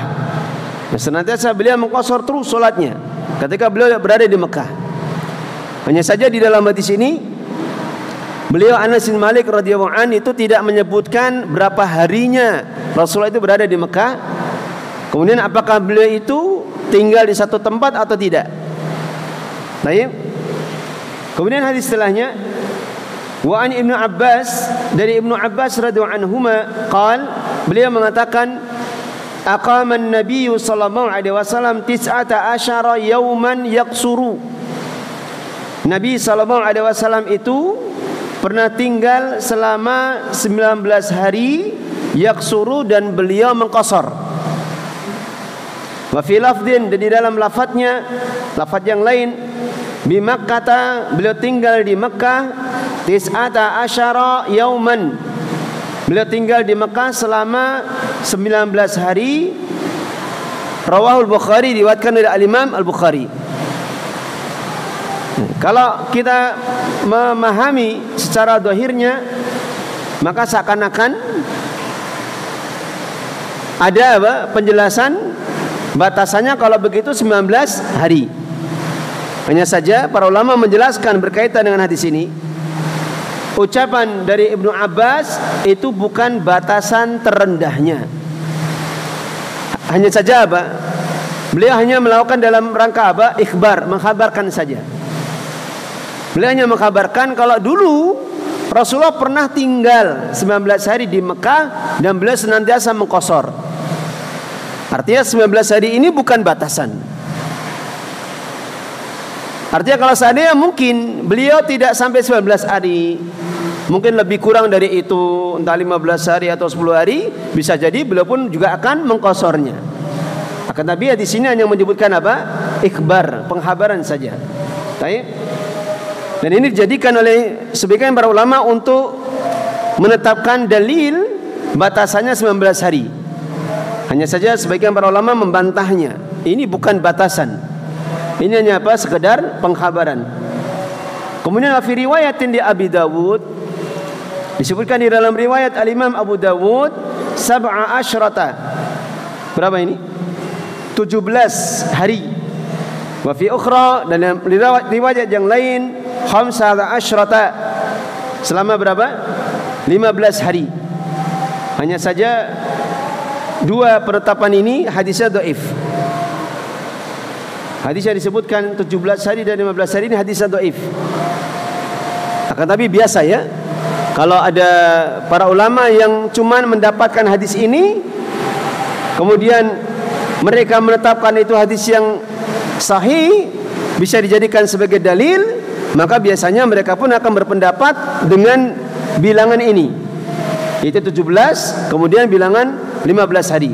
A: Nah, senantiasa beliau mengqashar terus sholatnya ketika beliau berada di Mekah. Hanya saja di dalam hadis ini beliau Anas bin Malik radhiyallahu an itu tidak menyebutkan berapa harinya Rasulullah itu berada di Mekah. Kemudian apakah beliau itu tinggal di satu tempat atau tidak. Baik. Kemudian hadis setelahnya, wa an Ibnu Abbas, dari Ibnu Abbas radhiyallahu anhuma qaal, beliau mengatakan aqama an-nabiy sallallahu alaihi wasallam 19 yauman yaqsuru. Nabi sallallahu alaihi wasallam itu pernah tinggal selama 19 hari yaqsuru, dan beliau mengqashar. Wa fi lafdhin, dan di dalam lafadznya, lafadz yang lain, bi Makkah, beliau tinggal di Mekah 19 yauman. Beliau tinggal di Mekah selama 19 hari. Rawahul Bukhari, diriwayatkan oleh Al-Imam Al-Bukhari. Kalau kita memahami secara zahirnya, maka seakan-akan ada apa? Penjelasan batasannya kalau begitu 19 hari. Hanya saja para ulama menjelaskan berkaitan dengan hadis ini, ucapan dari Ibnu Abbas itu bukan batasan terendahnya. Hanya saja apa? Beliau hanya melakukan dalam rangka apa? Ikhbar, mengkhabarkan saja. Beliau hanya mengkhabarkan kalau dulu Rasulullah pernah tinggal 19 hari di Mekah dan beliau senantiasa mengqashar. Artinya 19 hari ini bukan batasan. Artinya kalau seandainya mungkin beliau tidak sampai 19 hari, mungkin lebih kurang dari itu, entah 15 hari atau 10 hari, bisa jadi beliau pun juga akan mengqasharnya. Akan Nabi di sini hanya menyebutkan apa? Ikhbar, penghabaran saja. Baik. Dan ini dijadikan oleh sebagian para ulama untuk menetapkan dalil batasannya 19 hari. Hanya saja sebagian para ulama membantahnya. Ini bukan batasan. Ini hanya apa? Sekedar pengkhabaran. Kemudian fi riwayatin di Abi Dawud, disebutkan di dalam riwayat Al-Imam Abu Dawud, 17. Berapa ini? 17 hari. Wa fi ukhra, dan riwayat yang lain 15. Selama berapa? 15 hari. Hanya saja dua penetapan ini hadisnya dhaif. Hadis yang disebutkan 17 hari dan 15 hari ini hadisnya dhaif. Akan tapi biasa ya, kalau ada para ulama yang cuma mendapatkan hadis ini, kemudian mereka menetapkan itu hadis yang sahih, bisa dijadikan sebagai dalil, maka biasanya mereka pun akan berpendapat dengan bilangan ini, yaitu 17, kemudian bilangan 15 hari.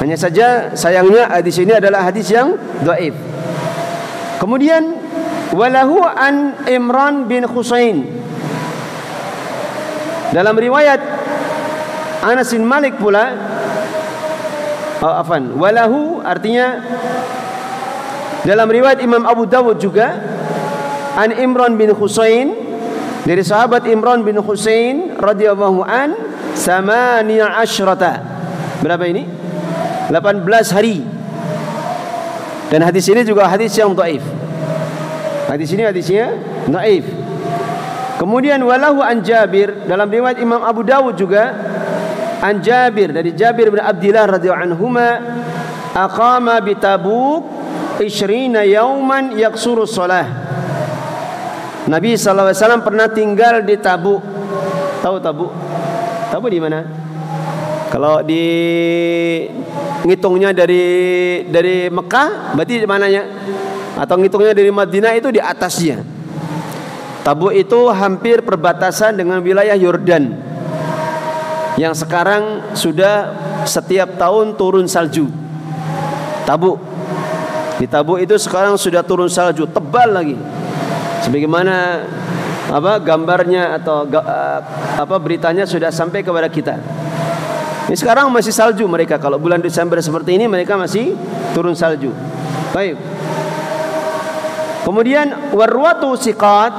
A: Hanya saja sayangnya hadis ini adalah hadis yang dhaif. Kemudian walahu an Imran bin Husain, dalam riwayat Anas bin Malik pula, walahu artinya dalam riwayat Imam Abu Dawud juga, an Imran bin Husain, dari sahabat Imran bin Husain radhiyallahu an, 18. Berapa ini? 18 hari. Dan hadis ini juga hadis yang dhaif. Hadis ini hadisnya dhaif. Kemudian walahu an Jabir, dalam riwayat Imam Abu Dawud juga, an Jabir, dari Jabir bin Abdillah radhiyallahu anhuma, aqama bi Tabuk 20 yauman yaqsuru shalah. Nabi sallallahu alaihi wasallam pernah tinggal di Tabuk. Tahu Tabuk? Tabuk di mana? Kalau di ngitungnya dari Mekah, berarti di mananya? Atau ngitungnya dari Madinah, itu di atasnya. Tabuk itu hampir perbatasan dengan wilayah Yordan, yang sekarang sudah setiap tahun turun salju. Tabuk. Di Tabuk itu sekarang sudah turun salju tebal lagi. Sebagaimana gambarnya atau beritanya sudah sampai kepada kita. Ini sekarang masih salju mereka. Kalau bulan Desember seperti ini mereka masih turun salju. Baik. Kemudian warwatu siqat,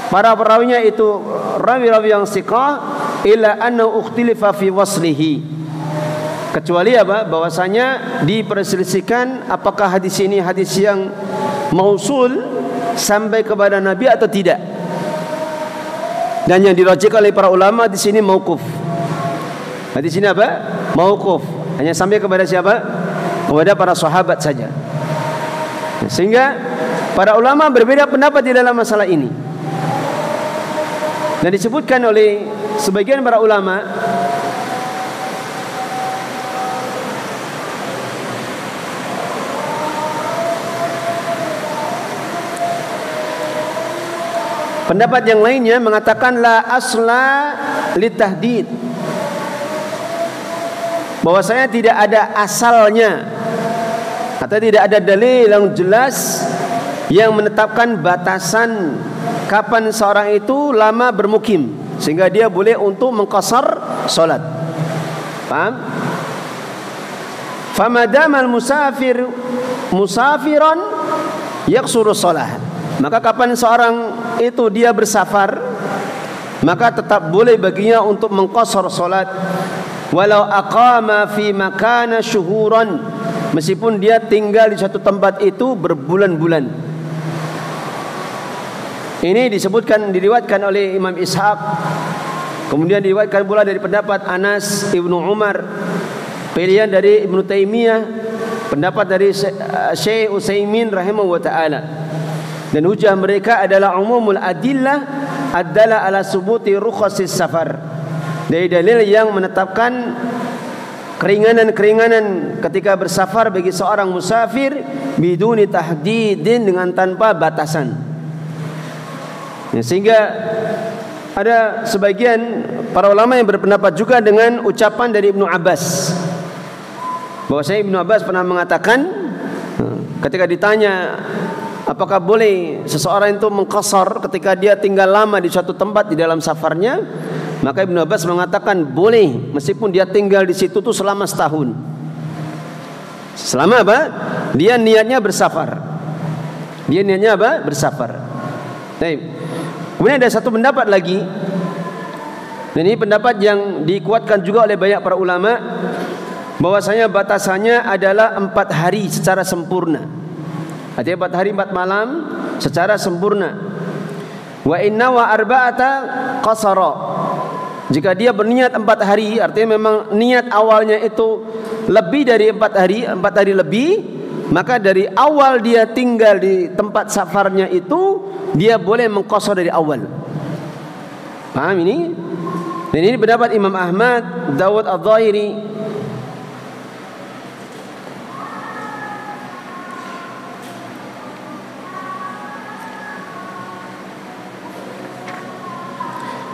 A: para perawinya itu rawi-rawi yang siqah, illa anna ukhtilifa fi waslihi. Kecuali bahwasanya diperselisihkan apakah hadis ini hadis yang mausul sampai kepada Nabi atau tidak. Dan yang dirajihkan oleh para ulama di sini mauquf. Hadis ini mauquf. Hanya sampai kepada siapa? Kepada para sahabat saja. Sehingga para ulama berbeda pendapat di dalam masalah ini. Dan disebutkan oleh sebagian para ulama, pendapat yang lainnya mengatakan la asla litahdid, bahwasanya tidak ada asalnya atau tidak ada dalil yang jelas yang menetapkan batasan kapan seorang itu lama bermukim sehingga dia boleh untuk mengqasar salat. Paham? Famadamal musafir musafiran yaqsuru salat. Maka kapan seorang itu dia bersafar, maka tetap boleh baginya untuk mengqasar salat walau aqama fi makana syuhuran, meskipun dia tinggal di satu tempat itu berbulan-bulan. Ini disebutkan, diriwayatkan oleh Imam Ishaq. Kemudian diriwayatkan pula dari pendapat Anas Ibnu Umar, pilihan dari Ibnu Taimiyah, pendapat dari Syekh Utsaimin rahimahu wa ta'ala. Dan hujah mereka adalah umumul adillah adalah ala subuti rukhasis safar, dari dalil yang menetapkan keringanan-keringanan ketika bersafar bagi seorang musafir biduni tahdidin, dengan tanpa batasan. Ya, sehingga ada sebagian para ulama yang berpendapat juga dengan ucapan dari Ibnu Abbas, bahwasanya Ibnu Abbas pernah mengatakan ketika ditanya apakah boleh seseorang itu mengqasar ketika dia tinggal lama di suatu tempat di dalam safarnya, maka Ibnu Abbas mengatakan boleh meskipun dia tinggal di situ tuh selama setahun. Selama dia niatnya bersafar. Dia niatnya bersafar. Baik. Kemudian ada satu pendapat lagi, dan ini pendapat yang dikuatkan juga oleh banyak para ulama, bahwasanya batasannya adalah 4 hari secara sempurna. Artinya 4 hari 4 malam secara sempurna. Wa inna wa arba'ata qasara. Jika dia berniat 4 hari, artinya memang niat awalnya itu lebih dari 4 hari lebih, maka dari awal dia tinggal di tempat safarnya itu dia boleh mengqasar dari awal. Paham ini? Dan ini pendapat Imam Ahmad, Dawud Adh-Dhahiri.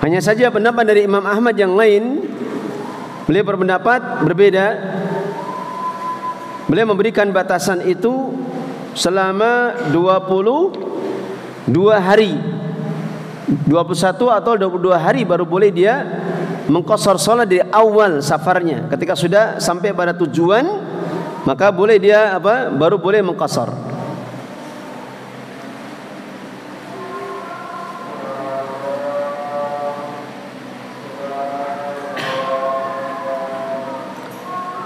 A: Hanya saja pendapat dari Imam Ahmad yang lain, beliau berpendapat berbeda. Beliau memberikan batasan itu selama 22 hari, 21 atau 22 hari baru boleh dia mengqasar salat dari awal safarnya. Ketika sudah sampai pada tujuan, maka boleh dia baru boleh mengqasar.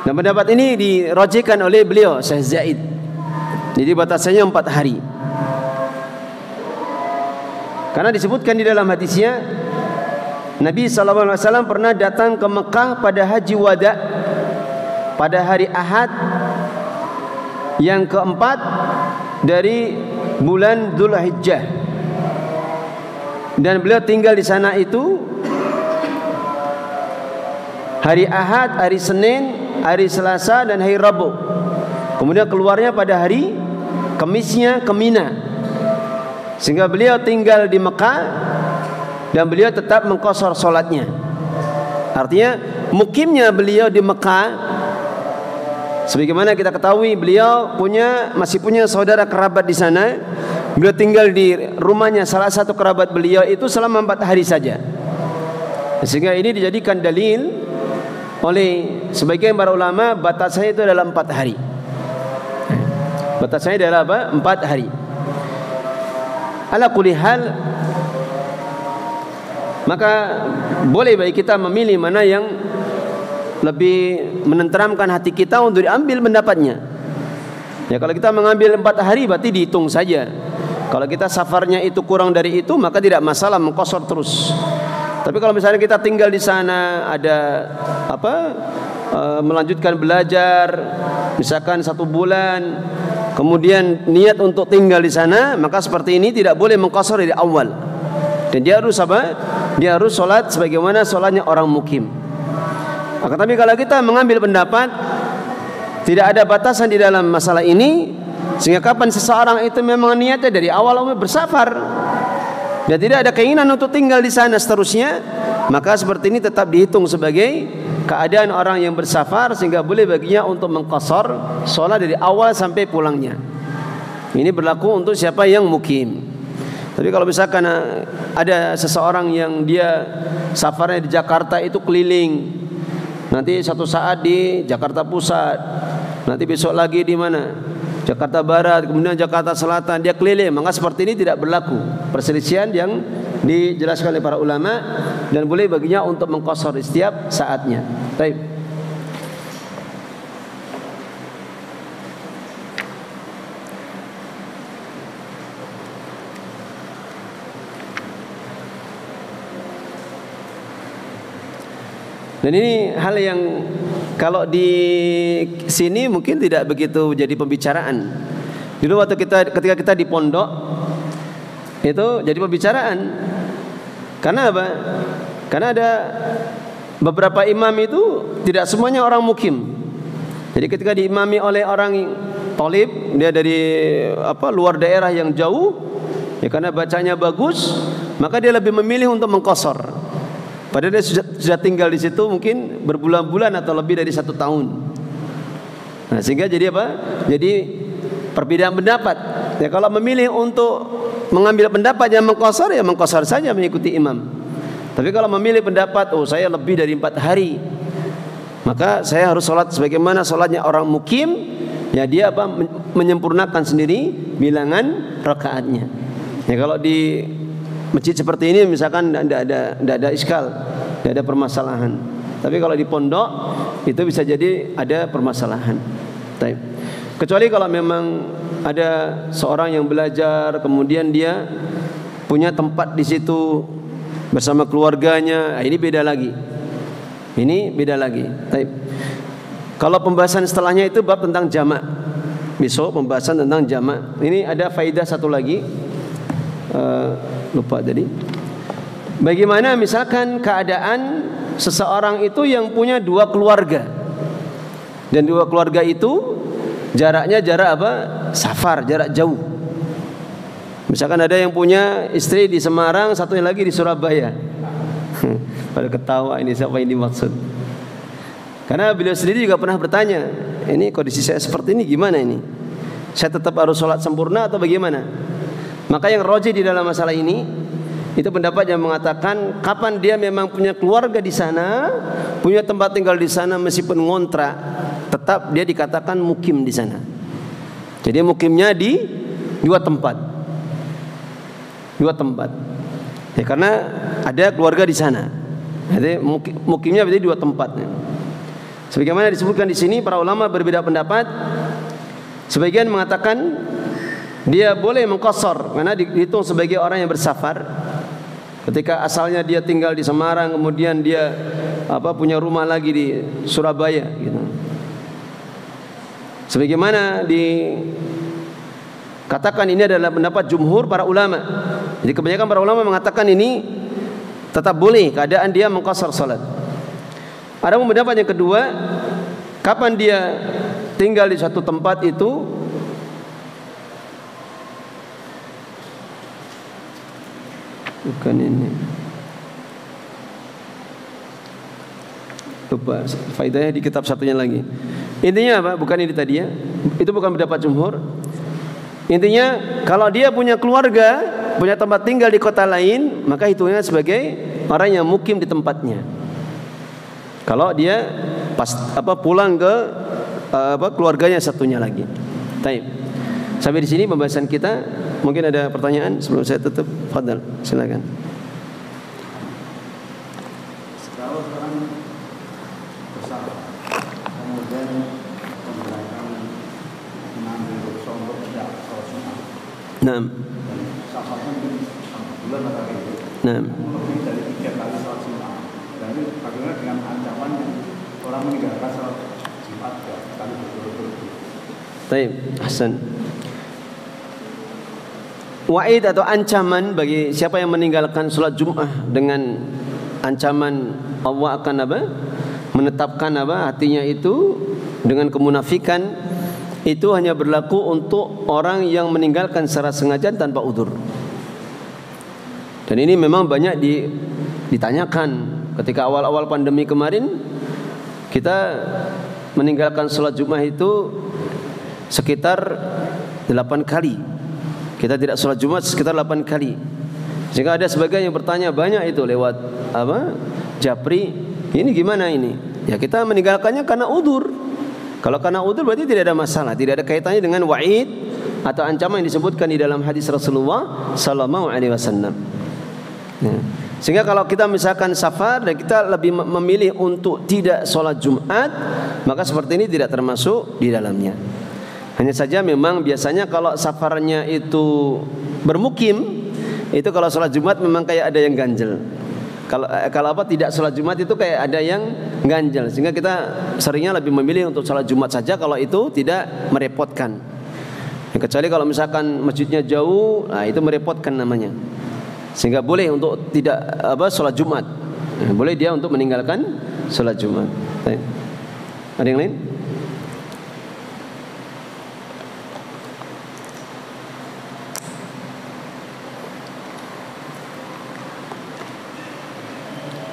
A: Dan pendapat ini dirajihkan oleh beliau Syekh Zaid. Jadi batasannya 4 hari. Karena disebutkan di dalam hadisnya, Nabi SAW pernah datang ke Mekah pada haji wada pada hari Ahad yang keempat dari bulan Dzulhijjah, dan beliau tinggal di sana itu hari Ahad, hari Senin, hari Selasa dan hari Rabu. Kemudian keluarnya pada hari Kamisnya ke Mina, sehingga beliau tinggal di Mekah dan beliau tetap mengqasar salatnya. Artinya mukimnya beliau di Mekah Sebagaimana kita ketahui beliau masih punya saudara kerabat di sana. Beliau tinggal di rumahnya salah satu kerabat beliau itu selama 4 hari saja. Sehingga ini dijadikan dalil oleh sebagian para ulama batasnya itu adalah 4 hari. Batasnya adalah apa? 4 hari. Ala kulli hal, maka boleh bagi kita memilih mana yang lebih menenteramkan hati kita untuk diambil pendapatnya. Ya, kalau kita mengambil 4 hari berarti dihitung saja. Kalau kita safarnya itu kurang dari itu, maka tidak masalah mengqashar terus. Tapi kalau misalnya kita tinggal di sana, ada melanjutkan belajar, misalkan 1 bulan, kemudian niat untuk tinggal di sana, maka seperti ini tidak boleh mengqashar dari awal. Dan dia harus apa? Dia harus sholat sebagaimana sholatnya orang mukim. Tapi kalau kita mengambil pendapat tidak ada batasan di dalam masalah ini, sehingga kapan seseorang itu memang niatnya dari awal bersafar dan tidak ada keinginan untuk tinggal di sana seterusnya, maka seperti ini tetap dihitung sebagai keadaan orang yang bersafar, sehingga boleh baginya untuk mengqashar sholat dari awal sampai pulangnya. Ini berlaku untuk siapa yang mukim. Tapi kalau misalkan ada seseorang yang dia safarnya di Jakarta itu keliling, nanti satu saat di Jakarta Pusat, nanti besok lagi di mana? Jakarta Barat, kemudian Jakarta Selatan, dia keliling, maka seperti ini tidak berlaku. Perselisihan yang dijelaskan oleh para ulama, dan boleh baginya untuk mengqashar setiap saatnya. Baik. Dan ini hal yang kalau di sini mungkin tidak begitu jadi pembicaraan. Dulu waktu ketika kita di pondok itu jadi pembicaraan. Karena apa? Karena ada beberapa imam itu tidak semuanya orang mukim. Jadi ketika diimami oleh orang thalib, dia dari luar daerah yang jauh, ya karena bacanya bagus, maka dia lebih memilih untuk mengqashar. Padahal dia sudah tinggal di situ mungkin berbulan-bulan atau lebih dari 1 tahun. Nah, sehingga jadi apa? Jadi perbedaan pendapat. Ya, kalau memilih untuk mengambil pendapat yang mengqashar, ya mengqashar saja mengikuti imam. Tapi kalau memilih pendapat, saya lebih dari 4 hari, maka saya harus sholat sebagaimana sholatnya orang mukim. Ya, dia menyempurnakan sendiri bilangan rakaatnya. Ya, kalau di masjid seperti ini misalkan tidak ada iskal, tidak ada permasalahan. Tapi kalau di pondok itu bisa jadi ada permasalahan. Kecuali kalau memang ada seorang yang belajar, kemudian dia punya tempat di situ bersama keluarganya, ini beda lagi. Ini beda lagi. Kalau pembahasan setelahnya itu bab tentang jamak. Besok pembahasan tentang jamak. Ini ada faidah satu lagi. Lupa tadi. Bagaimana misalkan keadaan seseorang itu yang punya 2 keluarga, dan 2 keluarga itu jaraknya jarak safar, jarak jauh. Misalkan ada yang punya istri di Semarang, satunya lagi di Surabaya. Pada ketawa, ini siapa yang dimaksud? Karena beliau sendiri juga pernah bertanya, ini kondisi saya seperti ini gimana ini? Saya tetap harus sholat sempurna atau bagaimana? Maka yang rajih di dalam masalah ini itu pendapat yang mengatakan kapan dia memang punya keluarga di sana, punya tempat tinggal di sana meskipun ngontrak, tetap dia dikatakan mukim di sana. Jadi mukimnya di 2 tempat. 2 tempat. Ya, karena ada keluarga di sana. Jadi mukimnya berarti 2 tempat. Sebagaimana disebutkan di sini, para ulama berbeda pendapat. Sebagian mengatakan dia boleh mengqashar karena dihitung sebagai orang yang bersafar. Ketika asalnya dia tinggal di Semarang, kemudian dia punya rumah lagi di Surabaya gitu. Sebagaimana dikatakan, ini adalah pendapat jumhur para ulama. Jadi kebanyakan para ulama mengatakan ini tetap boleh keadaan dia mengqashar salat. Ada pendapat yang kedua, kapan dia tinggal di satu tempat itu bukan ini. Lupa faedahnya di kitab satunya lagi. Intinya apa? Bukan ini tadi ya. Itu bukan pendapat jumhur. Intinya kalau dia punya keluarga, punya tempat tinggal di kota lain, maka hitungnya sebagai orang yang mukim di tempatnya. Kalau dia pulang ke keluarganya satunya lagi. Baik. Sampai di sini pembahasan kita. Mungkin ada pertanyaan sebelum saya tutup. Fadhal, silakan.
B: Kalau sekarang besar, kemudian menggunakan mengambil sombong tidak semua.
A: Nah.
B: Sahabatnya mungkin bulan atau itu.
A: Nah.
B: Lebih dari 3 kali sholat Jumat. Dan itu bagaimana dengan ancaman yang orang meninggalkan sholat Jumat kali betul-betul.
A: Baik, Hasan. Wa'id atau ancaman bagi siapa yang meninggalkan sholat Jum'ah dengan ancaman Allah akan apa? Menetapkan apa? Hatinya itu dengan kemunafikan, itu hanya berlaku untuk orang yang meninggalkan secara sengaja tanpa udzur. Dan ini memang banyak ditanyakan ketika awal-awal pandemi kemarin, kita meninggalkan sholat Jum'ah itu sekitar 8 kali. Kita tidak sholat Jumat sekitar 8 kali. Sehingga ada sebagian yang bertanya banyak itu lewat Japri, ini gimana ini? Ya kita meninggalkannya karena udzur. Kalau karena udzur berarti tidak ada masalah, tidak ada kaitannya dengan wa'id atau ancaman yang disebutkan di dalam hadis Rasulullah sallallahu alaihi wasallam. Ya. Sehingga kalau kita misalkan safar dan kita lebih memilih untuk tidak sholat Jumat, maka seperti ini tidak termasuk di dalamnya. Hanya saja memang biasanya kalau safarnya itu bermukim, itu kalau sholat Jumat memang kayak ada yang ganjel. Kalau tidak sholat Jumat itu kayak ada yang ganjel. Sehingga kita seringnya lebih memilih untuk sholat Jumat saja kalau itu tidak merepotkan. Kecuali kalau misalkan masjidnya jauh, nah itu merepotkan namanya. Sehingga boleh untuk tidak sholat Jumat. Boleh dia untuk meninggalkan sholat Jumat. Ada yang lain?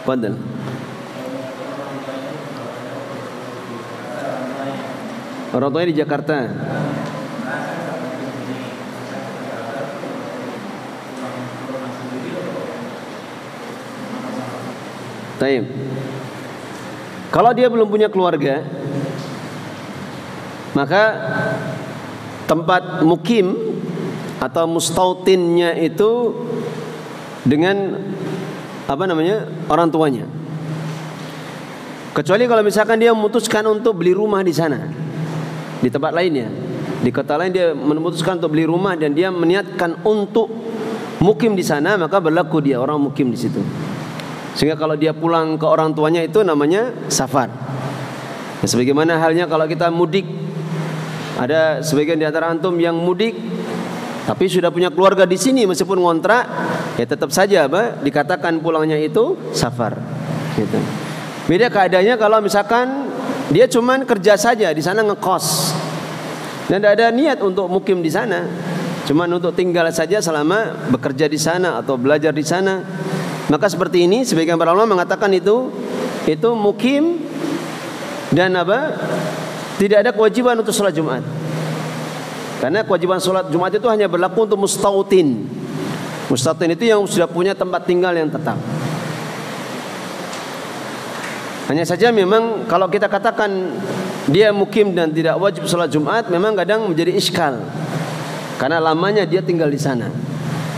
A: Fadhal. Orang tuanya di Jakarta. Taib. Kalau dia belum punya keluarga, maka tempat mukim atau mustautinnya itu dengan orang tuanya. Kecuali kalau misalkan dia memutuskan untuk beli rumah di sana, di tempat lainnya, di kota lain dia memutuskan untuk beli rumah dan dia meniatkan untuk mukim di sana, maka berlaku dia orang mukim di situ. Sehingga kalau dia pulang ke orang tuanya itu namanya safar. Ya, sebagaimana halnya kalau kita mudik, ada sebagian di antara antum yang mudik tapi sudah punya keluarga di sini meskipun ngontrak, ya tetap saja dikatakan pulangnya itu safar. Gitu. Beda keadaannya kalau misalkan dia cuman kerja saja di sana ngekos dan tidak ada niat untuk mukim di sana, cuman untuk tinggal saja selama bekerja di sana atau belajar di sana, maka seperti ini sebagian para ulama mengatakan itu mukim dan tidak ada kewajiban untuk sholat Jumat. Karena kewajiban sholat Jumat itu hanya berlaku untuk mustautin. Mustautin itu yang sudah punya tempat tinggal yang tetap. Hanya saja memang kalau kita katakan dia mukim dan tidak wajib sholat Jumat, memang kadang menjadi iskal. Karena lamanya dia tinggal di sana.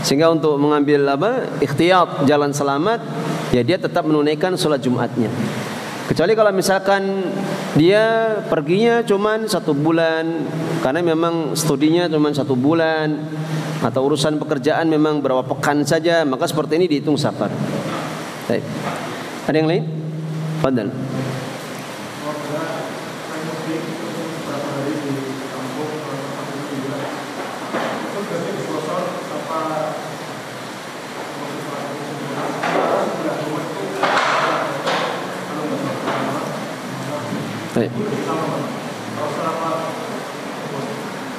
A: Sehingga untuk mengambil ikhtiyat jalan selamat, ya dia tetap menunaikan sholat Jumatnya. Kecuali kalau misalkan dia perginya cuman 1 bulan, karena memang studinya cuman 1 bulan, atau urusan pekerjaan memang berapa pekan saja, maka seperti ini dihitung safar. Baik. Ada yang lain? Fadhal.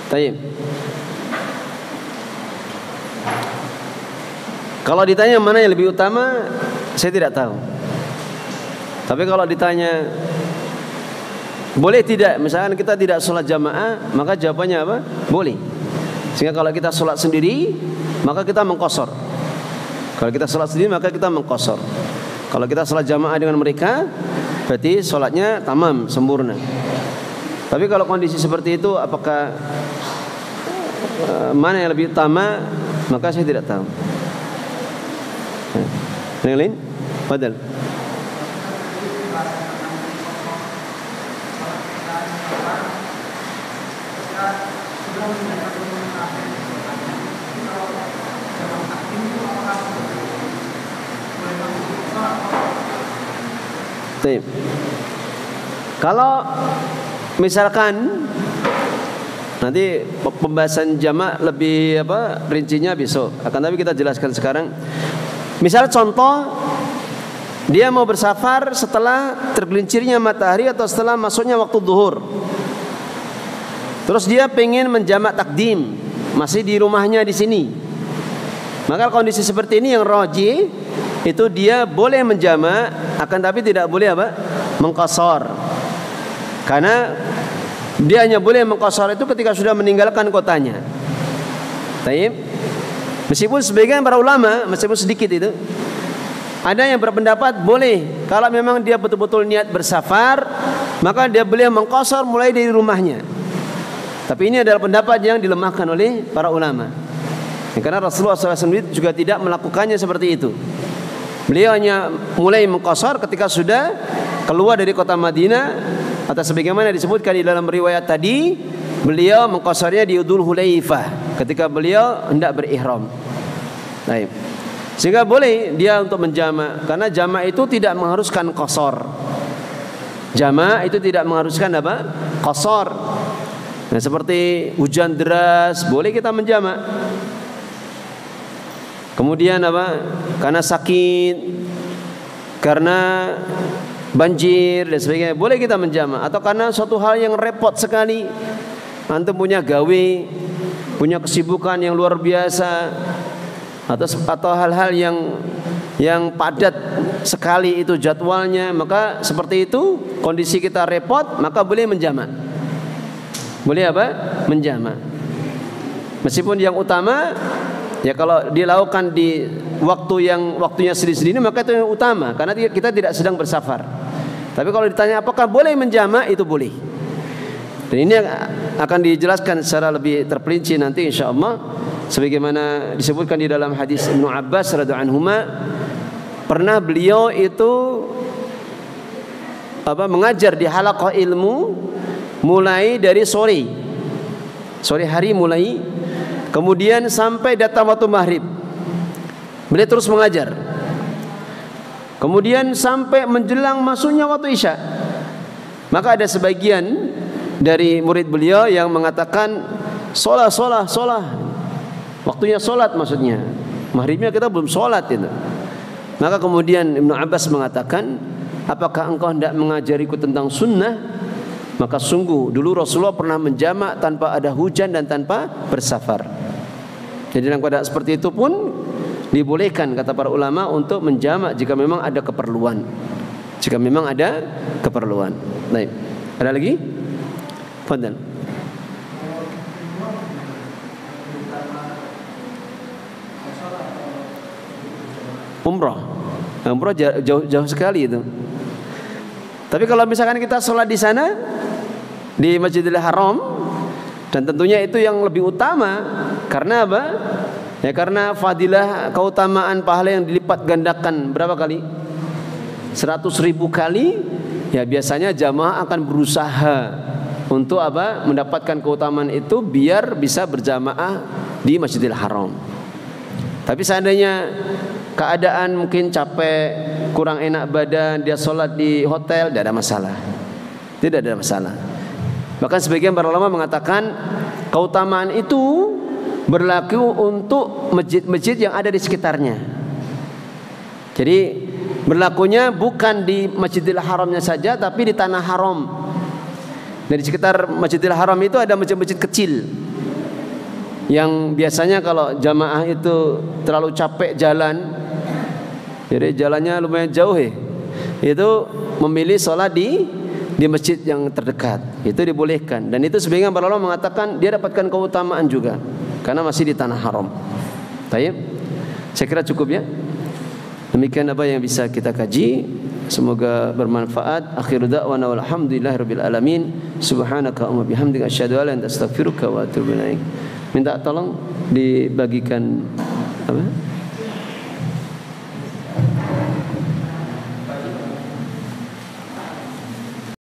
A: Taib. Kalau ditanya mana yang lebih utama, saya tidak tahu. Tapi kalau ditanya Boleh tidak? Misalkan kita tidak sholat jamaah, maka jawabannya apa? Boleh. Sehingga kalau kita sholat sendiri, maka kita mengqashar. Kalau kita sholat sendiri, maka kita mengqashar. Kalau kita sholat jamaah dengan mereka, berarti sholatnya tamam, sempurna. Tapi kalau kondisi seperti itu, apakah mana yang lebih utama? Maka saya tidak tahu. Yang lain? Fadal. Kalau misalkan nanti pembahasan jamak lebih rincinya besok. Akan tapi kita jelaskan sekarang. Misal contoh, dia mau bersafar setelah tergelincirnya matahari atau setelah masuknya waktu zuhur. Terus dia pengen menjamak takdim, masih di rumahnya di sini. Maka kondisi seperti ini yang rajih itu dia boleh menjamak, akan tapi tidak boleh mengqashar. Karena dia hanya boleh mengqashar itu ketika sudah meninggalkan kotanya. Taib. Meskipun sebagian para ulama, meskipun sedikit itu, ada yang berpendapat boleh kalau memang dia betul-betul niat bersafar, maka dia boleh mengqashar mulai dari rumahnya. Tapi ini adalah pendapat yang dilemahkan oleh para ulama. Karena Rasulullah SAW juga tidak melakukannya seperti itu. Beliau hanya mulai mengqashar ketika sudah keluar dari kota Madinah, atau sebagaimana disebutkan di dalam riwayat tadi, beliau mengqasharnya di Dzul Hulaifah ketika beliau hendak berihram. Baik. Sehingga boleh dia untuk menjamak, karena jamak itu tidak mengharuskan qashar. Jamak itu tidak mengharuskan qashar. Nah, seperti hujan deras, boleh kita menjamak. Kemudian karena sakit, karena banjir dan sebagainya, boleh kita menjamak. Atau karena suatu hal yang repot sekali, antum punya gawe, punya kesibukan yang luar biasa, atau hal-hal yang padat sekali itu jadwalnya, maka seperti itu kondisi kita repot, maka boleh menjamak. Boleh menjamak. Meskipun yang utama ya kalau dilakukan di waktunya sendiri-sendiri, maka itu yang utama, karena kita tidak sedang bersafar. Tapi kalau ditanya apakah boleh menjamak, itu boleh. Dan ini akan dijelaskan secara lebih terperinci nanti insyaallah, sebagaimana disebutkan di dalam hadis Ibnu Abbas radhiyallahu anhuma, pernah beliau itu mengajar di halaqah ilmu mulai dari sore hari mulai, kemudian sampai datang waktu maghrib. Beliau terus mengajar. Kemudian sampai menjelang masuknya waktu isya. Maka ada sebagian dari murid beliau yang mengatakan sholat. Waktunya sholat maksudnya. Maghribnya kita belum sholat itu. Maka kemudian Ibnu Abbas mengatakan, apakah engkau hendak mengajariku tentang sunnah? Maka sungguh dulu Rasulullah pernah menjamak tanpa ada hujan dan tanpa bersafar. Jadi dalam keadaan seperti itu pun dibolehkan kata para ulama untuk menjamak jika memang ada keperluan. Jika memang ada keperluan. Baik. Ada lagi? Fadhal. Umrah jauh sekali itu. Tapi kalau misalkan kita sholat di sana, di Masjidil Haram, dan tentunya itu yang lebih utama. Karena apa? Ya karena fadilah, keutamaan pahala yang dilipat gandakan berapa kali? 100.000 kali. Ya biasanya jamaah akan berusaha untuk mendapatkan keutamaan itu biar bisa berjamaah di Masjidil Haram. Tapi seandainya keadaan mungkin capek, kurang enak badan, dia sholat di hotel, tidak ada masalah. Tidak ada masalah. Bahkan sebagian para ulama mengatakan keutamaan itu berlaku untuk masjid-masjid yang ada di sekitarnya. Jadi berlakunya bukan di Masjidil Haramnya saja, tapi di tanah haram. Dan di sekitar Masjidil Haram itu ada masjid-masjid kecil yang biasanya kalau jamaah itu terlalu capek jalan, jadi jalannya lumayan jauh itu memilih sholat di di masjid yang terdekat. Itu dibolehkan, dan itu sebagian para ulama mengatakan dia dapatkan keutamaan juga karena masih di tanah haram. Baik. Saya kira cukup ya. Demikian apa yang bisa kita kaji. Semoga bermanfaat. Akhiru da'wana walhamdulillahirabbil alamin. Subhanaka wa bihamdika asyhadu an la ilaha illa anta astaghfiruka wa atubu ilaik. Minta tolong dibagikan apa?